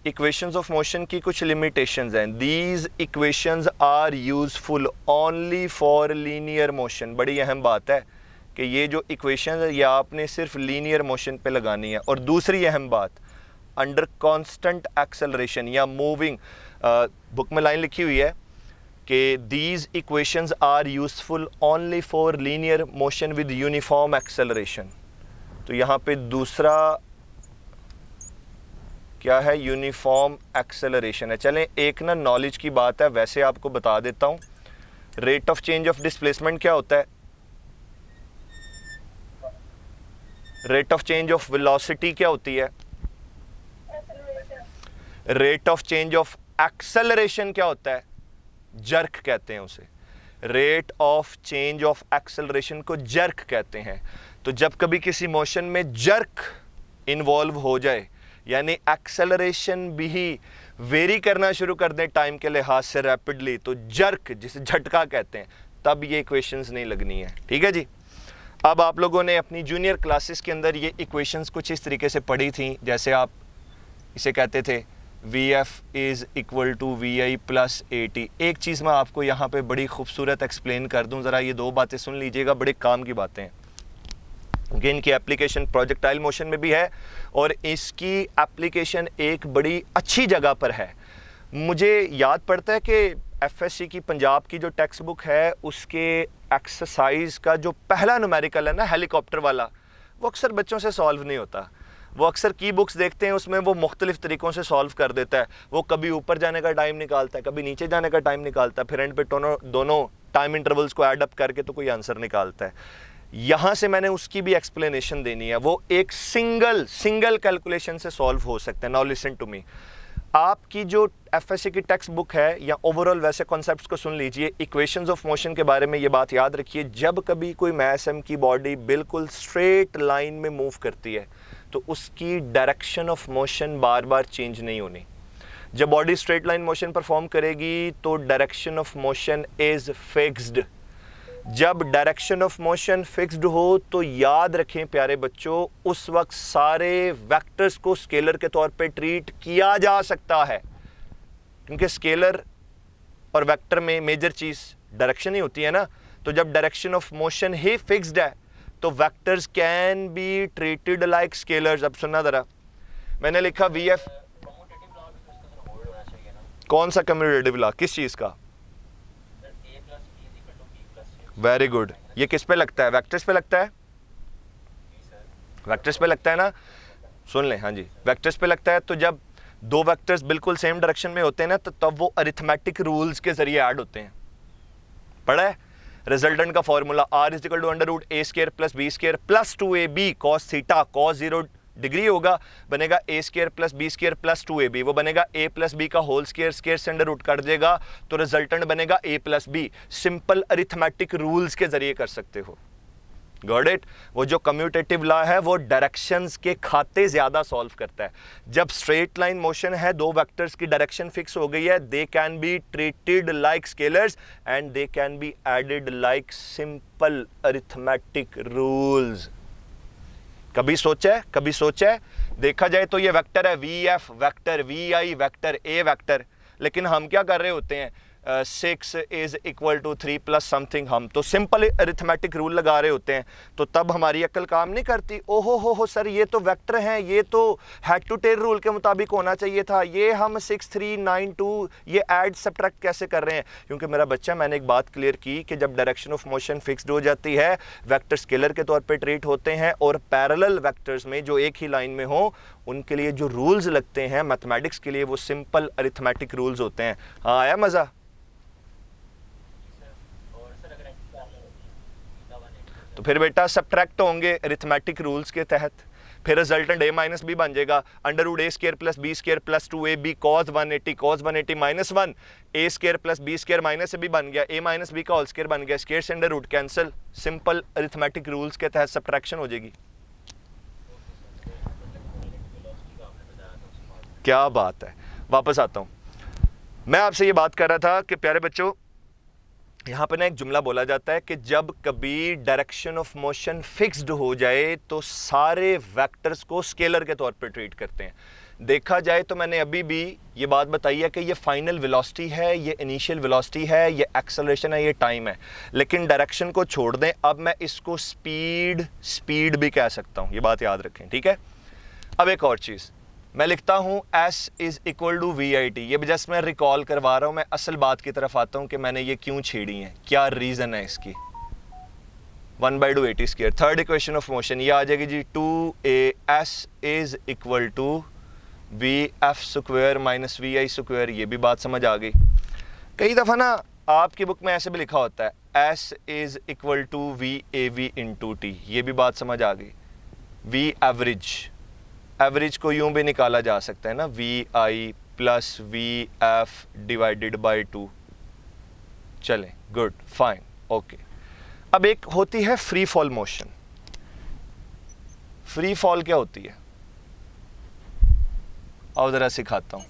इक्वेशंस ऑफ मोशन की कुछ लिमिटेशंस हैं। These equations are useful only for linear motion. बड़ी अहम बात है कि ये जो इक्वेशंस है ये आपने सिर्फ लीनियर मोशन पे लगानी है। और दूसरी अहम बात, अंडर कांस्टेंट एक्सेलरेशन या मूविंग, बुक में लाइन लिखी हुई है कि these equations are useful only for linear motion with uniform acceleration। तो यहाँ पे दूसरा क्या है? यूनिफॉर्म एक्सेलरेशन है। चलें, एक ना नॉलेज की बात है, वैसे आपको बता देता हूँ। Rate of change of displacement क्या होता है? Rate of change of velocity क्या होती है? Rate of change of acceleration क्या होता है? जर्क कहते हैं उसे। Rate of change of acceleration को जर्क कहते हैं। तो जब कभी किसी मोशन में जर्क इन्वॉल्व हो जाए, यानी एक्सेलरेशन भी वेरी करना शुरू कर दें टाइम के लिहाज से रैपिडली, तो जर्क, जिसे झटका कहते हैं, तब ये इक्वेशंस नहीं लगनी है। ठीक है जी। अब आप लोगों ने अपनी जूनियर क्लासेस के अंदर ये इक्वेशंस कुछ इस तरीके से पढ़ी थी, जैसे आप इसे कहते थे VF is equal to VI plus AT। एक चीज़ मैं आपको यहाँ पे बड़ी खूबसूरत एक्सप्लेन कर दूँ, ज़रा ये दो बातें सुन लीजिएगा, बड़े काम की बातें हैं, क्योंकि इनकी एप्लीकेशन प्रोजेक्टाइल मोशन में भी है और इसकी एप्लीकेशन एक बड़ी अच्छी जगह पर है। मुझे याद पड़ता है कि FSC की पंजाब की जो टेक्स्ट बुक है उसके एक्सरसाइज का जो पहला न्यूमेरिकल है ना, हेलीकॉप्टर वाला, वो अक्सर बच्चों से सॉल्व नहीं होता। वो अक्सर की बुक्स देखते हैं, उसमें वो मुख्तलिफ तरीक़ों से सॉल्व कर देता है। वो कभी ऊपर जाने का टाइम निकालता है, कभी नीचे जाने का टाइम निकालता है, फिर एंड पे दोनों टाइम इंटरवल्स को ऐड अप करके तो कोई आंसर निकालता है। यहाँ से मैंने उसकी भी एक्सप्लेनेशन देनी है, वो एक सिंगल कैलकुलेशन से सॉल्व हो सकता है। नाउ लिसन टू मी, आपकी जो FSC की टेक्स्ट बुक है या ओवरऑल वैसे कॉन्सेप्ट्स को सुन लीजिए। इक्वेशंस ऑफ मोशन के बारे में ये बात याद रखिए, जब कभी कोई मैस एम की बॉडी बिल्कुल स्ट्रेट लाइन में मूव करती है तो उसकी direction of motion bar bar change नहीं होनी। जब body straight line motion perform करेगी तो direction of motion is fixed. जब डायरेक्शन ऑफ मोशन फिक्स्ड हो तो याद रखें प्यारे बच्चों, उस वक्त सारे वेक्टर्स को स्केलर के तौर पे ट्रीट किया जा सकता है, क्योंकि स्केलर और वेक्टर में मेजर चीज़ डायरेक्शन ही होती है ना। तो जब direction of motion he fixed है तो vectors can be treated like scalars. अब सुनना ज़रा, मैंने लिखा VF, कौन सा कम्यूटेटिव लॉ, किस चीज़ का? Very good. ये किस पे लगता है? वेक्टर्स पे लगता है। वेक्टर्स पे लगता है ना, सुन लें। हाँ जी, वेक्टर्स पे लगता है। तो जब दो वेक्टर्स बिल्कुल सेम डायरेक्शन में होते हैं ना, तो तब वो अरिथमेटिक रूल्स के जरिए ऐड होते हैं। पढ़ा है? रिजल्टेंट का formula R is equal to under root A square plus B square plus 2AB cos theta, cos 0 degree होगा, बनेगा A square plus B square plus 2AB। वो बनेगा A प्लस B का होल स्क्वायर, स्क्वायर से under root cut देगा तो resultant बनेगा A plus B। Simple arithmetic rules के जरिए कर सकते हो। Got it. वो जो कम्यूटेटिव लॉ है वो डायरेक्शंस के खाते ज़्यादा सॉल्व करता है। जब स्ट्रेट लाइन मोशन है, दो वेक्टर्स की डायरेक्शन फिक्स हो गई है, they can be treated like scalars and they can be added like simple arithmetic rules. कभी सोचा है, कभी सोचा है? देखा जाए तो ये वेक्टर है v f vector, v i vector, a vector, लेकिन हम क्या कर रहे होते हैं, 6 is equal to 3 plus something, हम तो सिंपल अरिथमेटिक रूल लगा रहे होते हैं, तो तब हमारी अक्ल काम नहीं करती। ओहो हो सर, ये तो वेक्टर हैं, ये तो हेड टू टेल रूल के मुताबिक होना चाहिए था, ये हम 6 3 9 2 ये ऐड सब्ट्रैक्ट कैसे कर रहे हैं? क्योंकि मेरा बच्चा, मैंने एक बात क्लियर की कि जब डायरेक्शन ऑफ मोशन फिक्स्ड हो जाती है, वेक्टर स्केलर के तौर पर ट्रीट होते हैं, और पैरेलल वेक्टर्स में जो एक ही लाइन में हो, उनके लिए जो रूल्स लगते हैं मैथमेटिक्स के लिए, वो सिंपल अरिथमेटिक रूल्स होते हैं। हाँ, आया मज़ा? तो फिर बेटा सब्ट्रैक्ट होंगे अरिथमेटिक रूल्स के तहत, फिर रिजल्टेंट a माइनस बी बन जाएगा, under root A square plus B square plus 2ab cos 180 minus 1, A square plus B square minus B बन गया, a माइनस बी का होल स्केयर बन गया, स्केयर से under root cancel, simple arithmetic rules के तहत सब्ट्रैक्शन हो जाएगी। क्या बात है। वापस आता हूँ, मैं आपसे ये बात कर रहा था कि प्यारे बच्चों, यहाँ पर ना एक जुमला बोला जाता है कि जब कभी डायरेक्शन ऑफ मोशन फिक्स्ड हो जाए तो सारे वेक्टर्स को स्केलर के तौर पर ट्रीट करते हैं। देखा जाए तो मैंने अभी भी ये बात बताई है कि ये फाइनल वेलोसिटी है, ये इनिशियल वेलोसिटी है, ये एक्सेलरेशन है, ये टाइम है, लेकिन डायरेक्शन को छोड़ दें, अब मैं इसको स्पीड भी कह सकता हूँ, ये बात याद रखें, ठीक है। अब एक और चीज़ मैं लिखता हूं, S is equal to we i t. ये भी जस्ट मैं रिकॉल करवा रहा हूं, मैं असल बात की तरफ आता हूं कि मैंने ये क्यों छेड़ी है, क्या रीज़न है इसकी। 1/2 AT square, third equation of motion, ये आ जाएगी जी 2AS is equal to VF square minus VI square. ये भी बात समझ आ गई। कई दफ़ा ना आपकी बुक में ऐसे भी लिखा होता है S is equal to VAV into T, ये भी बात समझ आ गई। V एवरेज को यूं भी निकाला जा सकता है ना, VI plus VF divided by 2। चलें, गुड, फाइन, ओके। अब एक होती है free fall motion. Free fall क्या होती है? आओ ज़रा सिखाता हूँ।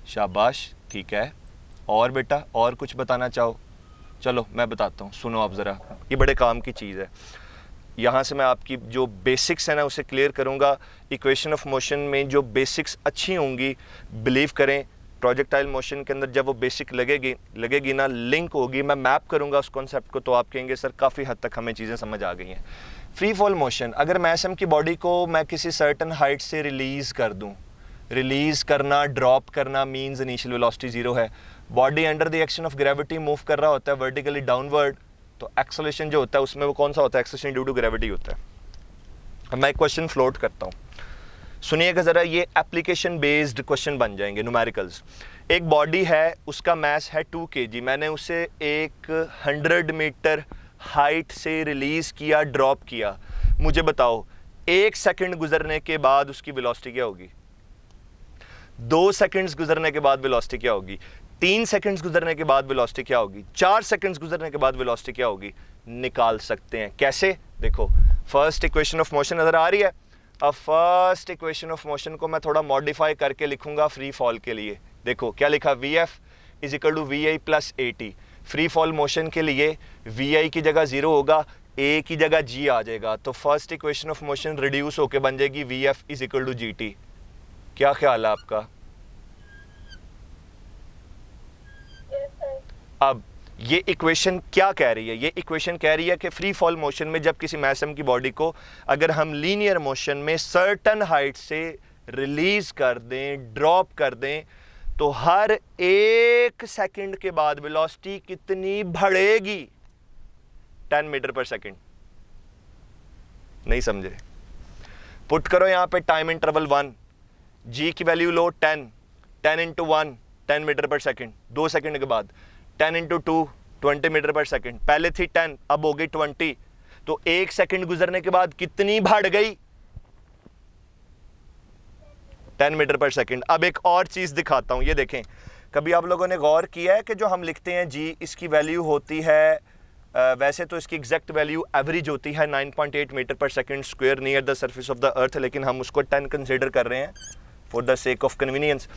शाबाश, ठीक है। और बेटा, और कुछ बताना चाहो? चलो मैं बताता हूँ, सुनो आप ज़रा, ये बड़े काम की चीज़ है। यहाँ से मैं आपकी जो बेसिक्स है ना उसे क्लियर करूँगा। इक्वेशन ऑफ मोशन में जो बेसिक्स अच्छी होंगी, बिलीव करें प्रोजेक्टाइल मोशन के अंदर जब वो बेसिक लगेगी ना, लिंक होगी, मैं मैप करूँगा उस कॉन्सेप्ट को, तो आप कहेंगे सर काफ़ी हद तक हमें चीज़ें समझ आ गई हैं। फ्री फॉल मोशन, अगर मैं एसएम की बॉडी को मैं किसी सर्टन हाइट से रिलीज़ कर दूँ, रिलीज़ करना, ड्रॉप करना मीन्स इनिशियल वेलोसिटी 0 है। Body under the action of gravity move कर रहा होता है वर्टिकली डाउनवर्ड, तो एक्सेलरेशन जो होता है उसमें वो कौन सा होता है? एक्सेलरेशन ड्यू टू ग्रेविटी होता है। अब मैं एक क्वेश्चन फ्लोट करता हूँ, सुनिएगा ज़रा, ये एप्लीकेशन बेस्ड क्वेश्चन बन जाएंगे, न्यूमेरिकल्स। एक बॉडी है, उसका मास है 2 kg, मैंने उसे एक 100 मीटर हाइट से रिलीज़ किया, ड्रॉप किया। मुझे बताओ 1 सेकंड गुजरने के बाद उसकी वेलोसिटी क्या होगी? 2 सेकंड्स गुजरने के बाद वेलोसिटी क्या होगी? 3 सेकंड्स गुजरने के बाद वेलोसिटी क्या होगी? 4 सेकंड्स गुजरने के बाद वेलोसिटी क्या होगी? निकाल सकते हैं। कैसे? देखो, फर्स्ट इक्वेशन ऑफ मोशन नज़र आ रही है। अब फर्स्ट इक्वेशन ऑफ मोशन को मैं थोड़ा मॉडिफाई करके लिखूंगा फ्री फॉल के लिए। देखो क्या लिखा, VF is equal to VI plus AT। Free fall motion के लिए VI की जगह 0 होगा, A की जगह G आ जाएगा, तो first equation of motion reduce होकर बन जाएगी VF is equal to GT। क्या ख्याल है आपका? अब ये इक्वेशन क्या कह रही है? ये इक्वेशन कह रही है कि फ्री फॉल मोशन में जब किसी मैसम की बॉडी को अगर हम लीनियर मोशन में सर्टन हाइट से रिलीज कर दें, ड्रॉप कर दें, तो हर 1 सेकंड के बाद वेलोसिटी कितनी बढ़ेगी? 10 मीटर पर सेकंड। नहीं समझे? पुट करो यहां पे टाइम इंटरवल 1, G की वैल्यू लो 10 इंटू 1 10 मीटर पर सेकंड, 2 सेकंड के बाद 10 इंटू 2 20 मीटर पर सेकंड। पहले थी 10, अब हो गई 20, तो 1 सेकंड गुजरने के बाद कितनी बढ़ गई? 10 मीटर पर सेकंड। अब एक और चीज दिखाता हूं, ये देखें, कभी आप लोगों ने गौर किया है कि जो हम लिखते हैं जी, इसकी वैल्यू होती है वैसे तो इसकी एग्जैक्ट वैल्यू एवरेज होती है 9.8 मीटर पर second square near the surface of the earth, लेकिन हम उसको 10 कंसिडर कर रहे हैं for the sake of convenience.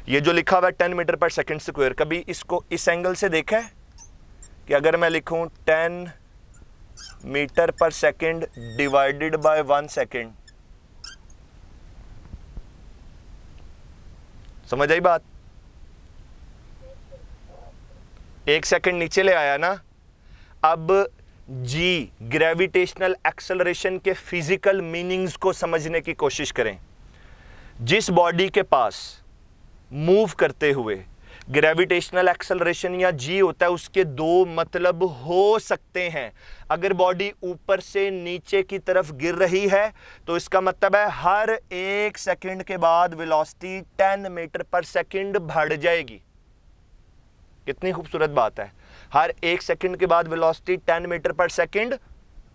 ये जो लिखा हुआ है 10 मीटर पर सेकंड स्क्वायर, कभी इसको इस एंगल से देखा है कि अगर मैं लिखूं 10 मीटर पर सेकंड डिवाइडेड बाय 1 सेकंड, समझ आई बात? 1 सेकंड नीचे ले आया ना। अब जी ग्रेविटेशनल एक्सेलरेशन के फिजिकल मीनिंग्स को समझने की कोशिश करें। जिस बॉडी के पास मूव करते हुए ग्रेविटेशनल एक्सेलरेशन या जी होता है, उसके दो मतलब हो सकते हैं। अगर बॉडी ऊपर से नीचे की तरफ गिर रही है तो इसका मतलब है हर 1 सेकंड के बाद वेलोसिटी 10 मीटर पर सेकंड बढ़ जाएगी। कितनी खूबसूरत बात है, हर 1 सेकंड के बाद वेलोसिटी 10 मीटर पर सेकंड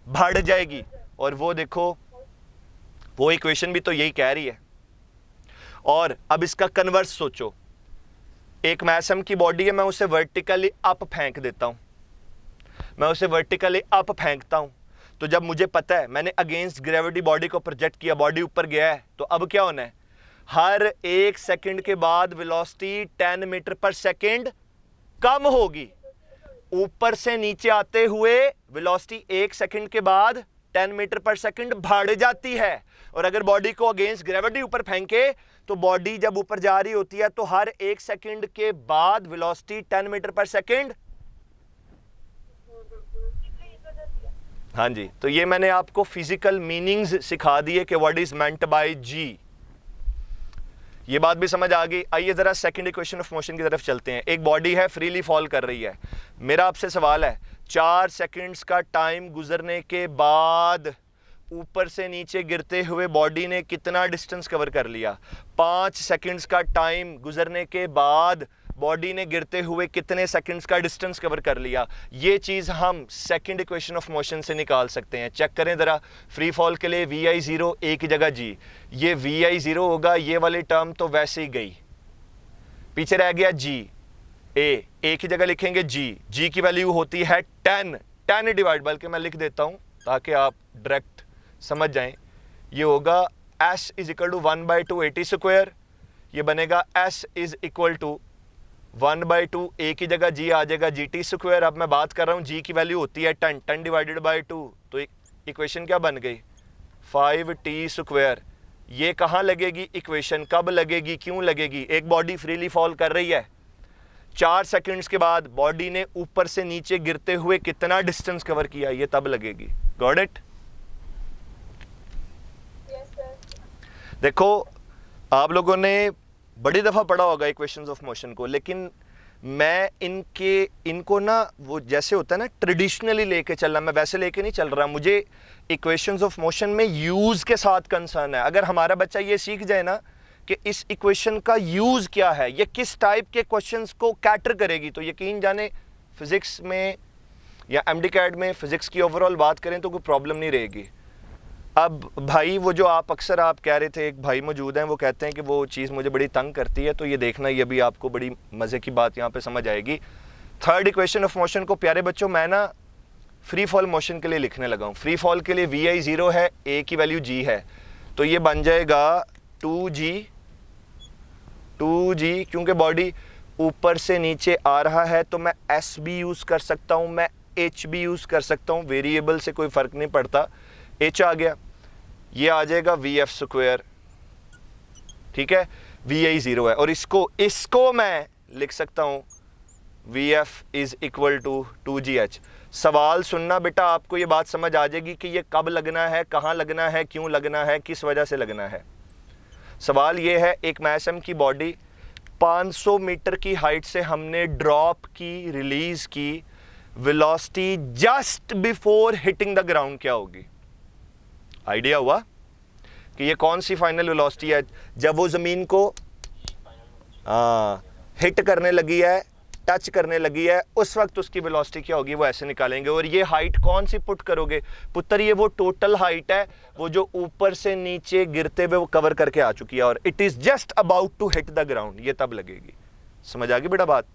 बढ़ जाएगी। और वो देखो, वो इक्वेशन भी तो यही कह रही है। और अब इसका कन्वर्स सोचो, एक मैसम की बॉडी है, मैं उसे वर्टिकली अप फेंक देता हूं, मैं उसे वर्टिकली अप फेंकता हूं, तो जब मुझे पता है मैंने अगेंस्ट ग्रेविटी बॉडी को प्रोजेक्ट किया, बॉडी ऊपर गया है, तो अब क्या होना है, हर 1 सेकंड के बाद वेलोसिटी 10 मीटर पर सेकंड कम होगी। ऊपर से नीचे आते हुए वेलोसिटी 1 सेकंड के बाद 10 मीटर पर सेकंड बढ़ जाती है। और अगर बॉडी को अगेंस्ट ग्रेविटी ऊपर फेंके तो बॉडी जब ऊपर जा रही होती है तो हर 1 सेकंड के बाद वेलोसिटी 10 मीटर पर सेकंड। हाँ जी, तो ये मैंने आपको फिजिकल मीनिंग्स सिखा दिए कि व्हाट इज मेंट बाय जी। ये बात भी समझ आ गई। आइए जरा सेकंड इक्वेशन ऑफ मोशन की तरफ चलते हैं। एक बॉडी है, फ्रीली फॉल कर रही है। मेरा आपसे सवाल है, 4 सेकंड्स का टाइम गुजरने के बाद ऊपर से नीचे गिरते हुए बॉडी ने कितना डिस्टेंस कवर कर लिया? 5 सेकंड्स का टाइम गुजरने के बाद बॉडी ने गिरते हुए कितने सेकंड्स का डिस्टेंस कवर कर लिया? ये चीज हम सेकंड इक्वेशन ऑफ मोशन से निकाल सकते हैं। चेक करें जरा, फ्री फॉल के लिए vi0 a की जगह g, ये vi0 होगा, ये वाली टर्म तो वैसे ही गई, पीछे रह गया g, a की जगह लिखेंगे g की वैल्यू होती है 10 डिवाइड, बल्कि मैं लिख देता हूं ताकि आप डायरेक्ट समझ जाएं। ये होगा s is equal to 1/2 80 square, ये बनेगा s is equal to 1/2 a की जगह g आ जाएगा gt स्क्वायर। अब मैं बात कर रहा हूं g की वैल्यू होती है 10 डिवाइडेड बाय 2, तो इक्वेशन क्या बन गई? 5t square. ये कहां लगेगी इक्वेशन, कब लगेगी, क्यों लगेगी? एक बॉडी फ्रीली फॉल कर रही है, 4 सेकंड्स के बाद बॉडी ने ऊपर से नीचे गिरते हुए कितना डिस्टेंस कवर किया, ये तब लगेगी। Got it? देखो, आप लोगों ने बड़ी दफ़ा पढ़ा होगा इक्वेशंस ऑफ मोशन को, लेकिन मैं इनको ना वो जैसे होता है ना ट्रेडिशनली लेके चलना, मैं वैसे लेके नहीं चल रहा। मुझे इक्वेशंस ऑफ मोशन में यूज़ के साथ कंसर्न है। अगर हमारा बच्चा ये सीख जाए ना कि इस इक्वेशन का यूज़ क्या है, ये किस टाइप के क्वेश्चंस को कैटर करेगी, तो यकीन जाने फिज़िक्स में या MD-CAD में फ़िज़िक्स की ओवरऑल बात करें तो कोई प्रॉब्लम नहीं रहेगी। अब भाई, वो जो आप अक्सर आप कह रहे थे, एक भाई मौजूद हैं, वो कहते हैं कि वो चीज़ मुझे बड़ी तंग करती है, तो ये देखना, ये भी आपको बड़ी मज़े की बात यहाँ पे समझ आएगी। थर्ड इक्वेशन ऑफ मोशन को प्यारे बच्चों मैं ना फ्री फॉल मोशन के लिए लिखने लगा हूँ। फ्री फॉल के लिए vi0 है, a की वैल्यू g है, तो ये बन जाएगा 2g, क्योंकि बॉडी ऊपर से नीचे आ रहा है तो मैं s भी यूज़ कर सकता हूँ, मैं h भी यूज़ कर सकता हूँ, वेरिएबल से कोई फ़र्क नहीं पड़ता। h आ गया, ये आ जाएगा vf स्क्वायर, ठीक है, vi0 है, और इसको मैं लिख सकता हूँ vf is equal to 2gh। सवाल सुनना बेटा, आपको ये बात समझ आ जाएगी कि ये कब लगना है, कहाँ लगना है, क्यों लगना है, किस वजह से लगना है। सवाल ये है, एक मैसम की बॉडी 500 मीटर की हाइट से हमने ड्रॉप की, रिलीज की, velocity just before hitting the ground क्या होगी? आइडिया हुआ कि ये कौन सी फाइनल वेलोसिटी है? जब वो ज़मीन को हिट करने लगी है, टच करने लगी है, उस वक्त उसकी वेलोसिटी क्या होगी, वो ऐसे निकालेंगे। और ये हाइट कौन सी पुट करोगे पुत्र? ये वो टोटल हाइट है, वो जो ऊपर से नीचे गिरते हुए वो कवर करके आ चुकी है, और it is just about to hit the ground, ये तब लगेगी। समझ आ गई बेटा बात?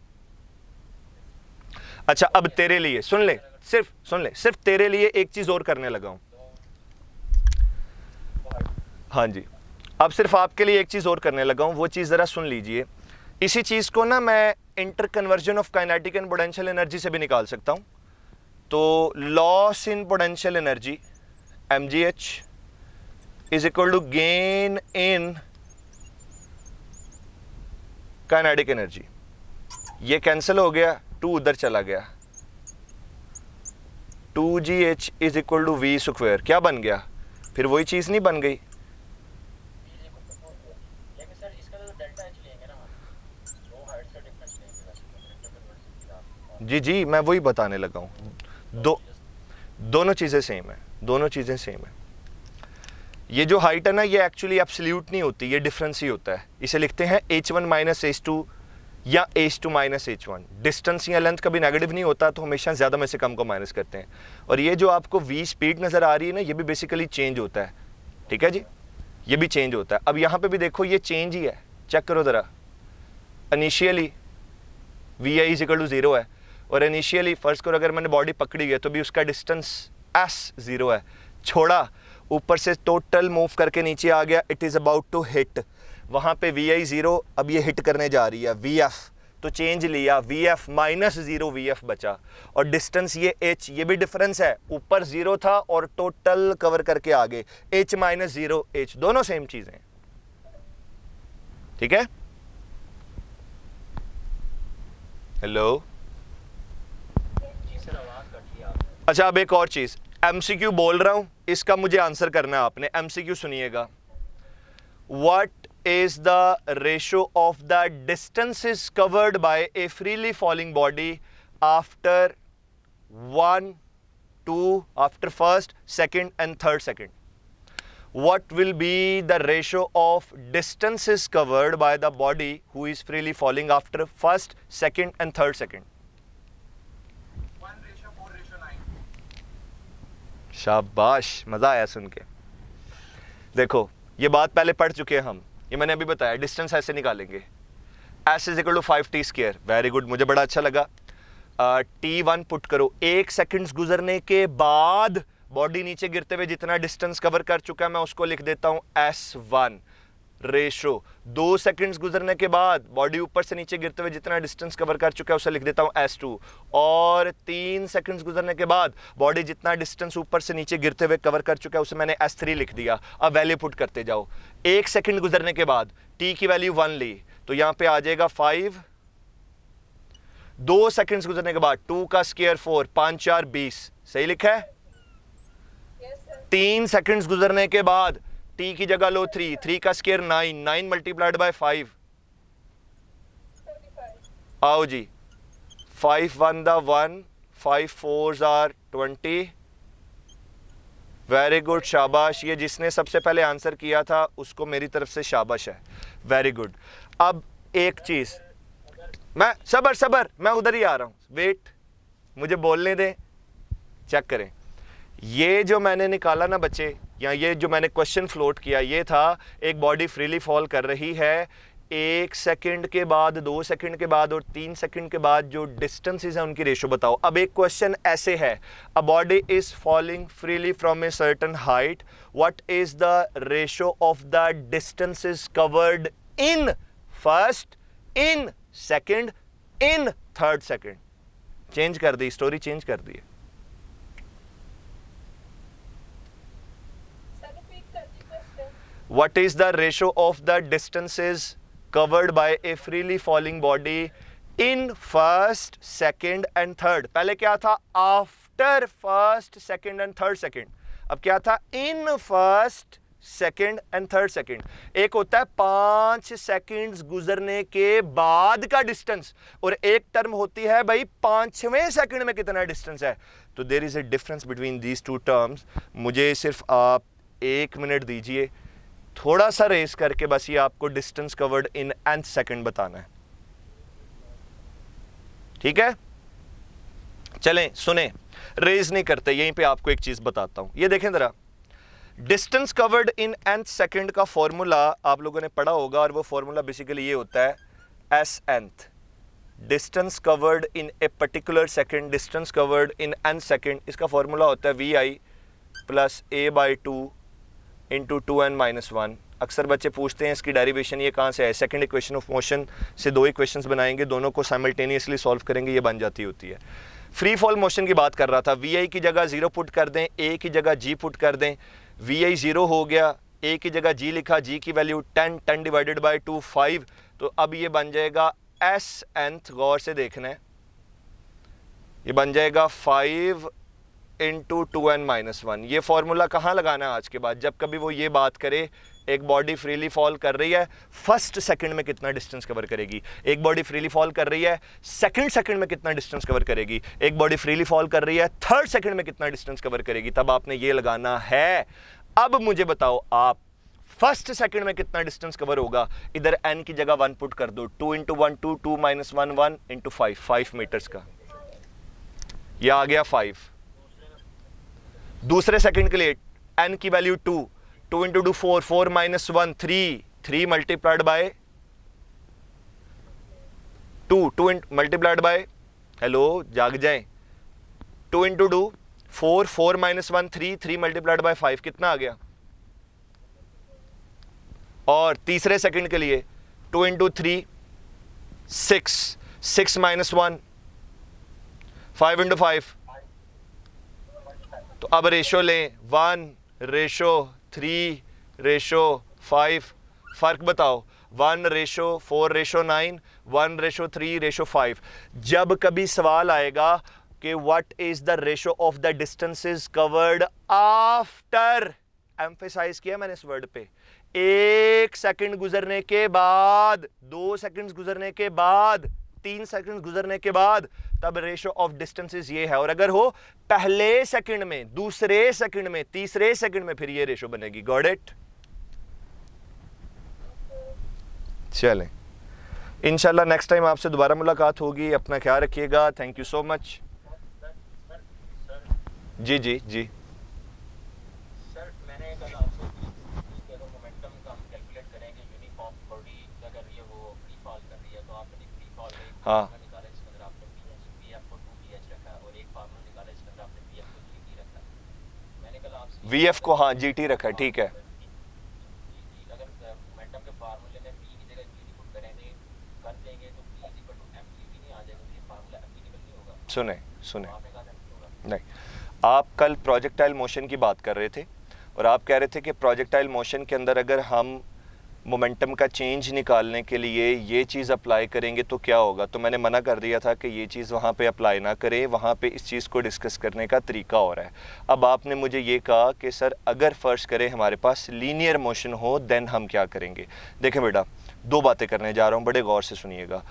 अच्छा, अब तेरे लिए सुन ले, सिर्फ सुन ले, सिर्फ तेरे लिए एक चीज़ और करने लगा हूँ। हाँ जी, अब सिर्फ आपके लिए एक चीज़ और करने लगा हूँ, वो चीज़ ज़रा सुन लीजिए। इसी चीज़ को ना मैं interconversion of kinetic and potential energy से भी निकाल सकता हूँ। तो loss in potential energy mgh is equal to gain in kinetic energy. ये कैंसिल हो गया, 2 उधर चला गया, 2gh is equal to v square. क्या बन गया? फिर वही चीज़ नहीं बन गई? लेकिन सर इसका तो डेल्टा एच लेंगे ना हम, 2 हाइट्स का डिफरेंस लेंगे वैसे तो इंटर कन्वर्जन की बात। जी जी, मैं वही बताने लगा हूँ। दोनों चीज़ें सेम है, दोनों चीज़ें सेम है। ये जो हाइट है ना, ये एक्चुअली एब्सोल्यूट नहीं होती, ये डिफरेंस ही होता है। इसे लिखते हैं h1 माइनस h2 या h2 माइनस h1। डिस्टेंस या लेंथ कभी नेगेटिव नहीं होता, तो हमेशा ज़्यादा में से कम को माइनस करते हैं। और ये जो आपको v स्पीड नज़र आ रही है ना, ये भी बेसिकली चेंज होता है, ठीक है जी, ये भी चेंज होता है। अब यहाँ पे भी देखो, ये चेंज ही है, चेक करो ज़रा। Initially vi is equal to 0 है, और इनिशियली फर्स्ट करो अगर मैंने बॉडी पकड़ी है तो भी उसका डिस्टेंस s 0 है, छोड़ा ऊपर से टोटल मूव करके नीचे आ गया, it is about to hit, वहाँ पे vi 0, अब ये हिट करने जा रही है vf, तो चेंज लिया, vf माइनस 0 vf बचा, और डिस्टेंस ये h, ये भी डिफरेंस है, ऊपर 0 था और टोटल कवर करके आगे h माइनस 0 h, दोनों सेम चीज़ें हैं, ठीक है। हेलो जी सर, आवाज़ कट गई आपने। अच्छा, अब एक और चीज़, MCQ बोल रहा हूँ, इसका मुझे आंसर करना है आपने। MCQ सुनिएगा। What is the ratio of the distances covered by a freely falling body after 1, 2, after first, second and third second? What will be the ratio of distances covered by the body who is freely falling after first, second and third second? 1:4:9। शाबाश, मज़ा आया सुन के। देखो, ये बात पहले पढ़ चुके हैं हम, ये मैंने अभी बताया, डिस्टेंस ऐसे निकालेंगे, s is equal to 5t square. Very good, मुझे बड़ा अच्छा लगा। t1 पुट करो, 1 सेकंड्स गुजरने के बाद बॉडी नीचे गिरते हुए जितना डिस्टेंस कवर कर चुका है मैं उसको लिख देता हूँ s1 रेशो। 2 सेकंड्स गुजरने के बाद बॉडी ऊपर से नीचे गिरते हुए जितना डिस्टेंस कवर कर चुका है उसे लिख देता हूँ s2, और 3 सेकंड्स गुजरने के बाद बॉडी जितना डिस्टेंस ऊपर से नीचे गिरते हुए कवर कर चुका है उसे मैंने s3 लिख दिया। अब वैल्यू पुट करते जाओ, 1 सेकंड गुजरने के बाद t की वैल्यू 1 ली तो यहाँ पे आ जाएगा 5, 2 सेकंड्स गुजरने के बाद 2 का स्क्वायर 4, 5 4 20, सही लिखा है। 3 सेकंड्स गुजरने के बाद t की जगह लो 3, 3 का स्क्वायर 9, 9 मल्टीप्लाइड बाय 5, आओ जी, 5 1 दा 1, 5 4s आर 20। वेरी गुड, शाबाश। ये जिसने सबसे पहले आंसर किया था उसको मेरी तरफ से शाबाश है, वेरी गुड। अब एक चीज, मैं सबर मैं उधर ही आ रहा हूं, वेट, मुझे बोलने दें, चेक करें। ये जो मैंने निकाला ना बच्चे, या ये जो मैंने क्वेश्चन फ्लोट किया, ये था एक बॉडी फ्रीली फॉल कर रही है, 1 सेकंड के बाद, 2 सेकंड के बाद और 3 सेकंड के बाद जो डिस्टेंसेस हैं उनकी रेशो बताओ। अब एक क्वेश्चन ऐसे है, a body is falling freely from a certain height, what is the ratio of the distances covered in first, in second, in third second. Change कर दी, स्टोरी चेंज कर दी। What is the ratio of the distances covered by a freely falling body in first, second and third? पहले क्या था? After first, second and third second. अब क्या था? In first, second and third second. एक होता है 5 सेकंड्स गुजरने के बाद का डिस्टेंस, और एक टर्म होती है भाई 5वें सेकंड में कितना डिस्टेंस है। तो there is a difference between these two terms. मुझे सिर्फ आप 1 मिनट दीजिए, थोड़ा सा रेस करके बस ये आपको डिस्टेंस कवर्ड इन nth सेकंड बताना है, ठीक है। चलें सुने, रेस नहीं करते, यहीं पे आपको एक चीज बताता हूं। ये देखें जरा, डिस्टेंस कवर्ड इन nth सेकंड का फॉर्मूला आप लोगों ने पढ़ा होगा, और वो फॉर्मूला बेसिकली ये होता है s nth। Distance covered in a particular second, distance covered in n second, इसका फॉर्मूला होता है v I plus a by two into 2n-1। अक्सर बच्चे पूछते हैं इसकी डेरिवेशन ये कहाँ से है। सेकंड इक्वेशन ऑफ मोशन से दो इक्वेशंस बनाएंगे, दोनों को साइमल्टेनियसली सॉल्व करेंगे, ये बन जाती होती है। फ्री फॉल मोशन की बात कर रहा था, वी आई की जगह 0 पुट कर दें, ए की जगह जी पुट कर दें, वी आई 0 हो गया, ए की जगह जी लिखा, जी की वैल्यू 10, 10 डिवाइडेड बाई 2 5, तो अब ये बन जाएगा एस nth, गौर से देखना है, ये बन जाएगा 5 इंटू 2n-1। ये फॉर्मूला कहाँ लगाना है आज के बाद, जब कभी वो ये बात करे एक बॉडी फ्रीली फॉल कर रही है, फर्स्ट सेकंड में कितना डिस्टेंस कवर करेगी, एक बॉडी फ्रीली फॉल कर रही है सेकंड सेकंड में कितना डिस्टेंस कवर करेगी, एक बॉडी फ्रीली फॉल कर रही है थर्ड सेकंड में कितना डिस्टेंस कवर करेगी, तब आपने ये लगाना है। अब मुझे बताओ आप फर्स्ट सेकंड में कितना डिस्टेंस कवर होगा, इधर n की जगह 1 पुट कर दो, 2 इंटू 1 2, 2 माइनस 1 1 इंटू 5, 5 मीटर्स का, यह आ गया 5। दूसरे सेकंड के लिए n की value 2, 2 into 2 4, 4 minus 1 3, 3 multiplied by 2, 2 multiplied bye, hello जाग जाए, 2 इंटू 2 4, 4 माइनस 1 3, 3 मल्टीप्लाइड बाय 5, कितना आ गया। और तीसरे सेकंड के लिए 2 इंटू 3 6, 6 माइनस 1 5 इंटू 5, तो अब रेशो लें 1 रेशो 3 रेशो 5, फर्क बताओ 1 रेशो 4 रेशो 9, 1 रेशो 3 रेशो 5। जब कभी सवाल आएगा कि what is the ratio of the distances covered after, emphasise किया मैंने इस वर्ड पे, 1 सेकंड गुजरने के बाद, 2 सेकंड्स गुजरने के बाद, 3 सेकंड गुजरने के बाद, तब रेशो ऑफ डिस्टेंसेस ये है। और अगर हो पहले सेकंड में, दूसरे सेकंड में, तीसरे सेकंड में, फिर ये रेशो बनेगी। Got it? चलें, इंशाल्लाह नेक्स्ट टाइम आपसे दोबारा मुलाकात होगी। अपना ख्याल रखिएगा। Thank you so much. जी जी जी सर, मैंने कल आपसे कि अगर मोमेंटम का हम कैलकुलेट करेंगे यूनिफॉर्म बॉडी अगर ये वो फ्री फॉल कर रही है, तो आपने फ्री फॉल में हाँ निकाला, इसके अंदर आपने पीएफ को 2ph रखा है, और एक फार्मूला निकाला, इसके अंदर आपने pf को gt रखा है। मैंने कल आपसे वीएफ को हाँ जीटी रखा, ठीक है। अगर मोमेंटम के फार्मूले में p की जगह gt पुट करेंगे कर देंगे तो p mgv नहीं आ जाएगा, तो ये फार्मूला एप्लीकेबल नहीं होगा। सुने सुने, आपने कहा नहीं होगा। नहीं, आप कल प्रोजेक्टाइल मोशन की बात कर रहे थे और आप कह रहे थे कि प्रोजेक्टाइल मोशन के अंदर अगर हम मोमेंटम का चेंज निकालने के लिए ये चीज़ अप्लाई करेंगे तो क्या होगा। तो मैंने मना कर दिया था कि ये चीज़ वहाँ पे अप्लाई ना करें, वहाँ पे इस चीज़ को डिस्कस करने का तरीका और है। अब आपने मुझे ये कहा कि सर अगर फ़र्ज़ करें हमारे पास लीनियर मोशन हो देन हम क्या करेंगे। देखें बेटा, दो बातें करने जा रहा हूँ, बड़े गौर से सुनिएगा।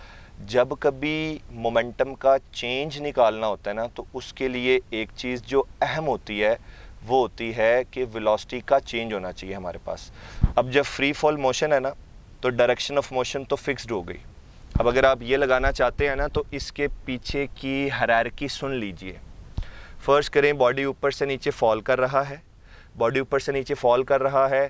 जब कभी मोमेंटम का चेंज निकालना होता है ना, तो उसके लिए एक चीज़ जो अहम होती है वो होती है कि वेलोसिटी का चेंज होना चाहिए हमारे पास। अब जब फ्री फॉल मोशन है ना, तो डायरेक्शन ऑफ मोशन तो फिक्स्ड हो गई। अब अगर आप ये लगाना चाहते हैं ना, तो इसके पीछे की हायरार्की सुन लीजिए। फर्स्ट करें, बॉडी ऊपर से नीचे फॉल कर रहा है, बॉडी ऊपर से नीचे फॉल कर रहा है,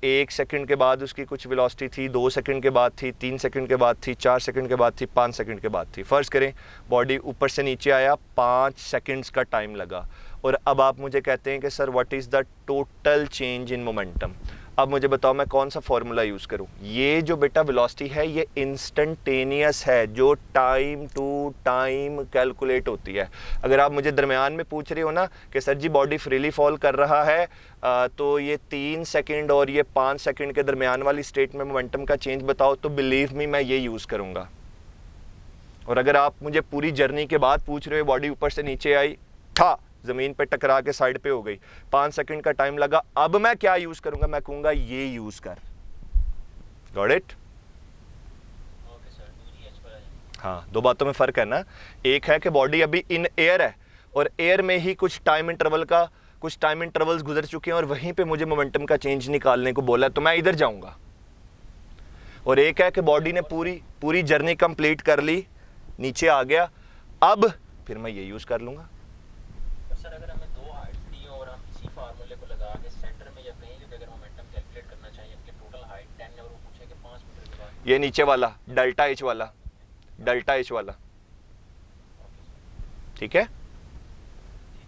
1 सेकंड के बाद उसकी कुछ वेलोसिटी थी, 2 सेकंड के बाद थी, 3 सेकंड के बाद थी, 4 सेकंड के बाद थी, 5 सेकंड के बाद थी। फ़र्ज़ करें बॉडी ऊपर से नीचे आया, 5 सेकंड्स का टाइम लगा, और अब आप मुझे कहते हैं कि sir what is the total change in momentum. अब मुझे बताओ मैं कौन सा फॉर्मूला यूज़ करूं। ये जो बेटा वेलोसिटी है ये इंस्टेंटेनियस है, जो टाइम टू टाइम कैलकुलेट होती है। अगर आप मुझे दरमियान में पूछ रहे हो ना कि सर जी बॉडी फ्रीली फॉल कर रहा है, तो ये 3 सेकंड और ये 5 सेकंड के दरमियान वाली स्टेट में मोमेंटम का चेंज बताओ, तो बिलीव मी मैं ये यूज़ करूँगा। और अगर आप मुझे पूरी जर्नी के बाद पूछ रहे हो, बॉडी ऊपर से नीचे आई, था ज़मीन पे टकरा के साइड पे हो गई, 5 सेकंड का टाइम लगा, अब मैं क्या यूज़ करूँगा, मैं कहूँगा ये यूज़ कर। Got it? Okay sir, 2gh पर आ जाएंगे। हाँ, दो बातों में फ़र्क है ना। एक है कि बॉडी अभी इन एयर है और एयर में ही कुछ टाइम इंटरवल्स गुजर चुके हैं और वहीं पे मुझे मोमेंटम का चेंज निकालने को बोला, तो मैं इधर जाऊँगा। और एक है कि बॉडी ने पूरी जर्नी कंप्लीट कर ली, नीचे आ गया, अब फिर मैं ये यूज़ कर लूँगा। सर अगर हमें दो हाइट्स दी हो और हम इसी फार्मूले को लगा के सेंटर में या कहीं भी अगर मोमेंटम कैलकुलेट करना चाहिए कि टोटल हाइट 10 है और वो पूछे कि 5 मीटर के बाद, ये नीचे वाला डेल्टा एच वाला, डेल्टा एच वाला, ठीक है। एक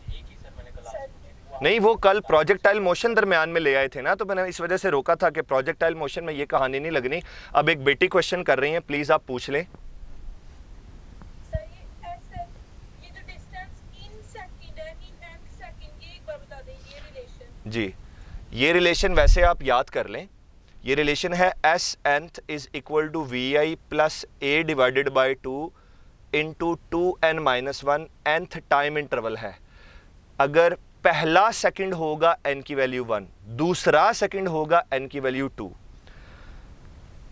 ही सर मैंने कल आज पूछी थी वो नहीं, वो कल प्रोजेक्टाइल मोशन दरमियान में ले आए थे ना, तो मैंने इस वजह से रोका था कि प्रोजेक्टाइल मोशन में ये कहानी नहीं लगनी। अब एक बेटी क्वेश्चन कर रही हैं, प्लीज आप पूछ लें। सर ये एस है, ये जो डिस्टेंस इन सेकंड है, इन nth सेकंड, ये एक बार बता दें ये रिलेशन। जी, ये रिलेशन वैसे आप याद कर लें, ये रिलेशन है S nth is equal to we I plus A divided by 2 into 2n-1 nth time interval है। अगर पहला सेकंड होगा n की वैल्यू 1, दूसरा सेकंड होगा n की वैल्यू 2।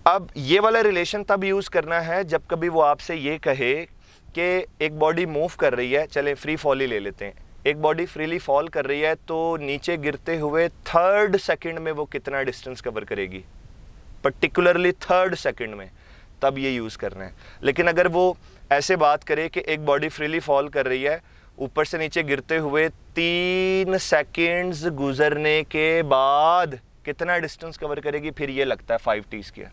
अब ये वाला रिलेशन तब यूज करना है जब कभी वो आपसे ये कहे कि एक बॉडी मूव कर रही है, चलें फ्री फॉल ही ले लेते हैं, एक बॉडी फ्रीली फॉल कर रही है तो नीचे गिरते हुए थर्ड सेकंड में वो कितना डिस्टेंस कवर करेगी, पर्टिकुलरली थर्ड सेकंड में, तब ये यूज करना है। लेकिन अगर वो ऐसे बात करे कि एक बॉडी फ्रीली फॉल कर रही है, ऊपर से नीचे गिरते हुए 3 सेकंड्स गुजरने के बाद कितना डिस्टेंस कवर करेगी, फिर ये लगता है 5t²।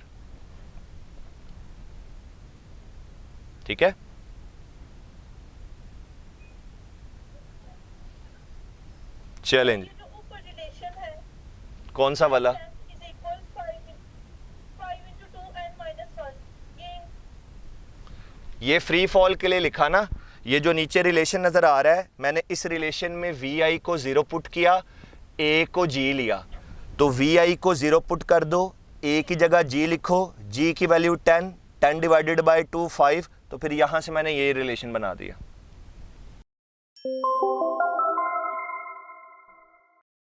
ठीक है, चलें जी। ये जो ऊपर रिलेशन है, कौन सा वाला? इज इक्वल 5 into 2n-1, ये फ्री फॉल के लिए लिखा ना। ये जो नीचे रिलेशन नजर आ रहा है, मैंने इस रिलेशन में वी आई को 0 पुट किया, ए को जी लिया, तो वी आई को 0 पुट कर दो, ए की जगह जी लिखो, जी की वैल्यू 10 डिवाइडेड बाई 2 5, तो फिर यहां से मैंने ये रिलेशन बना दिया।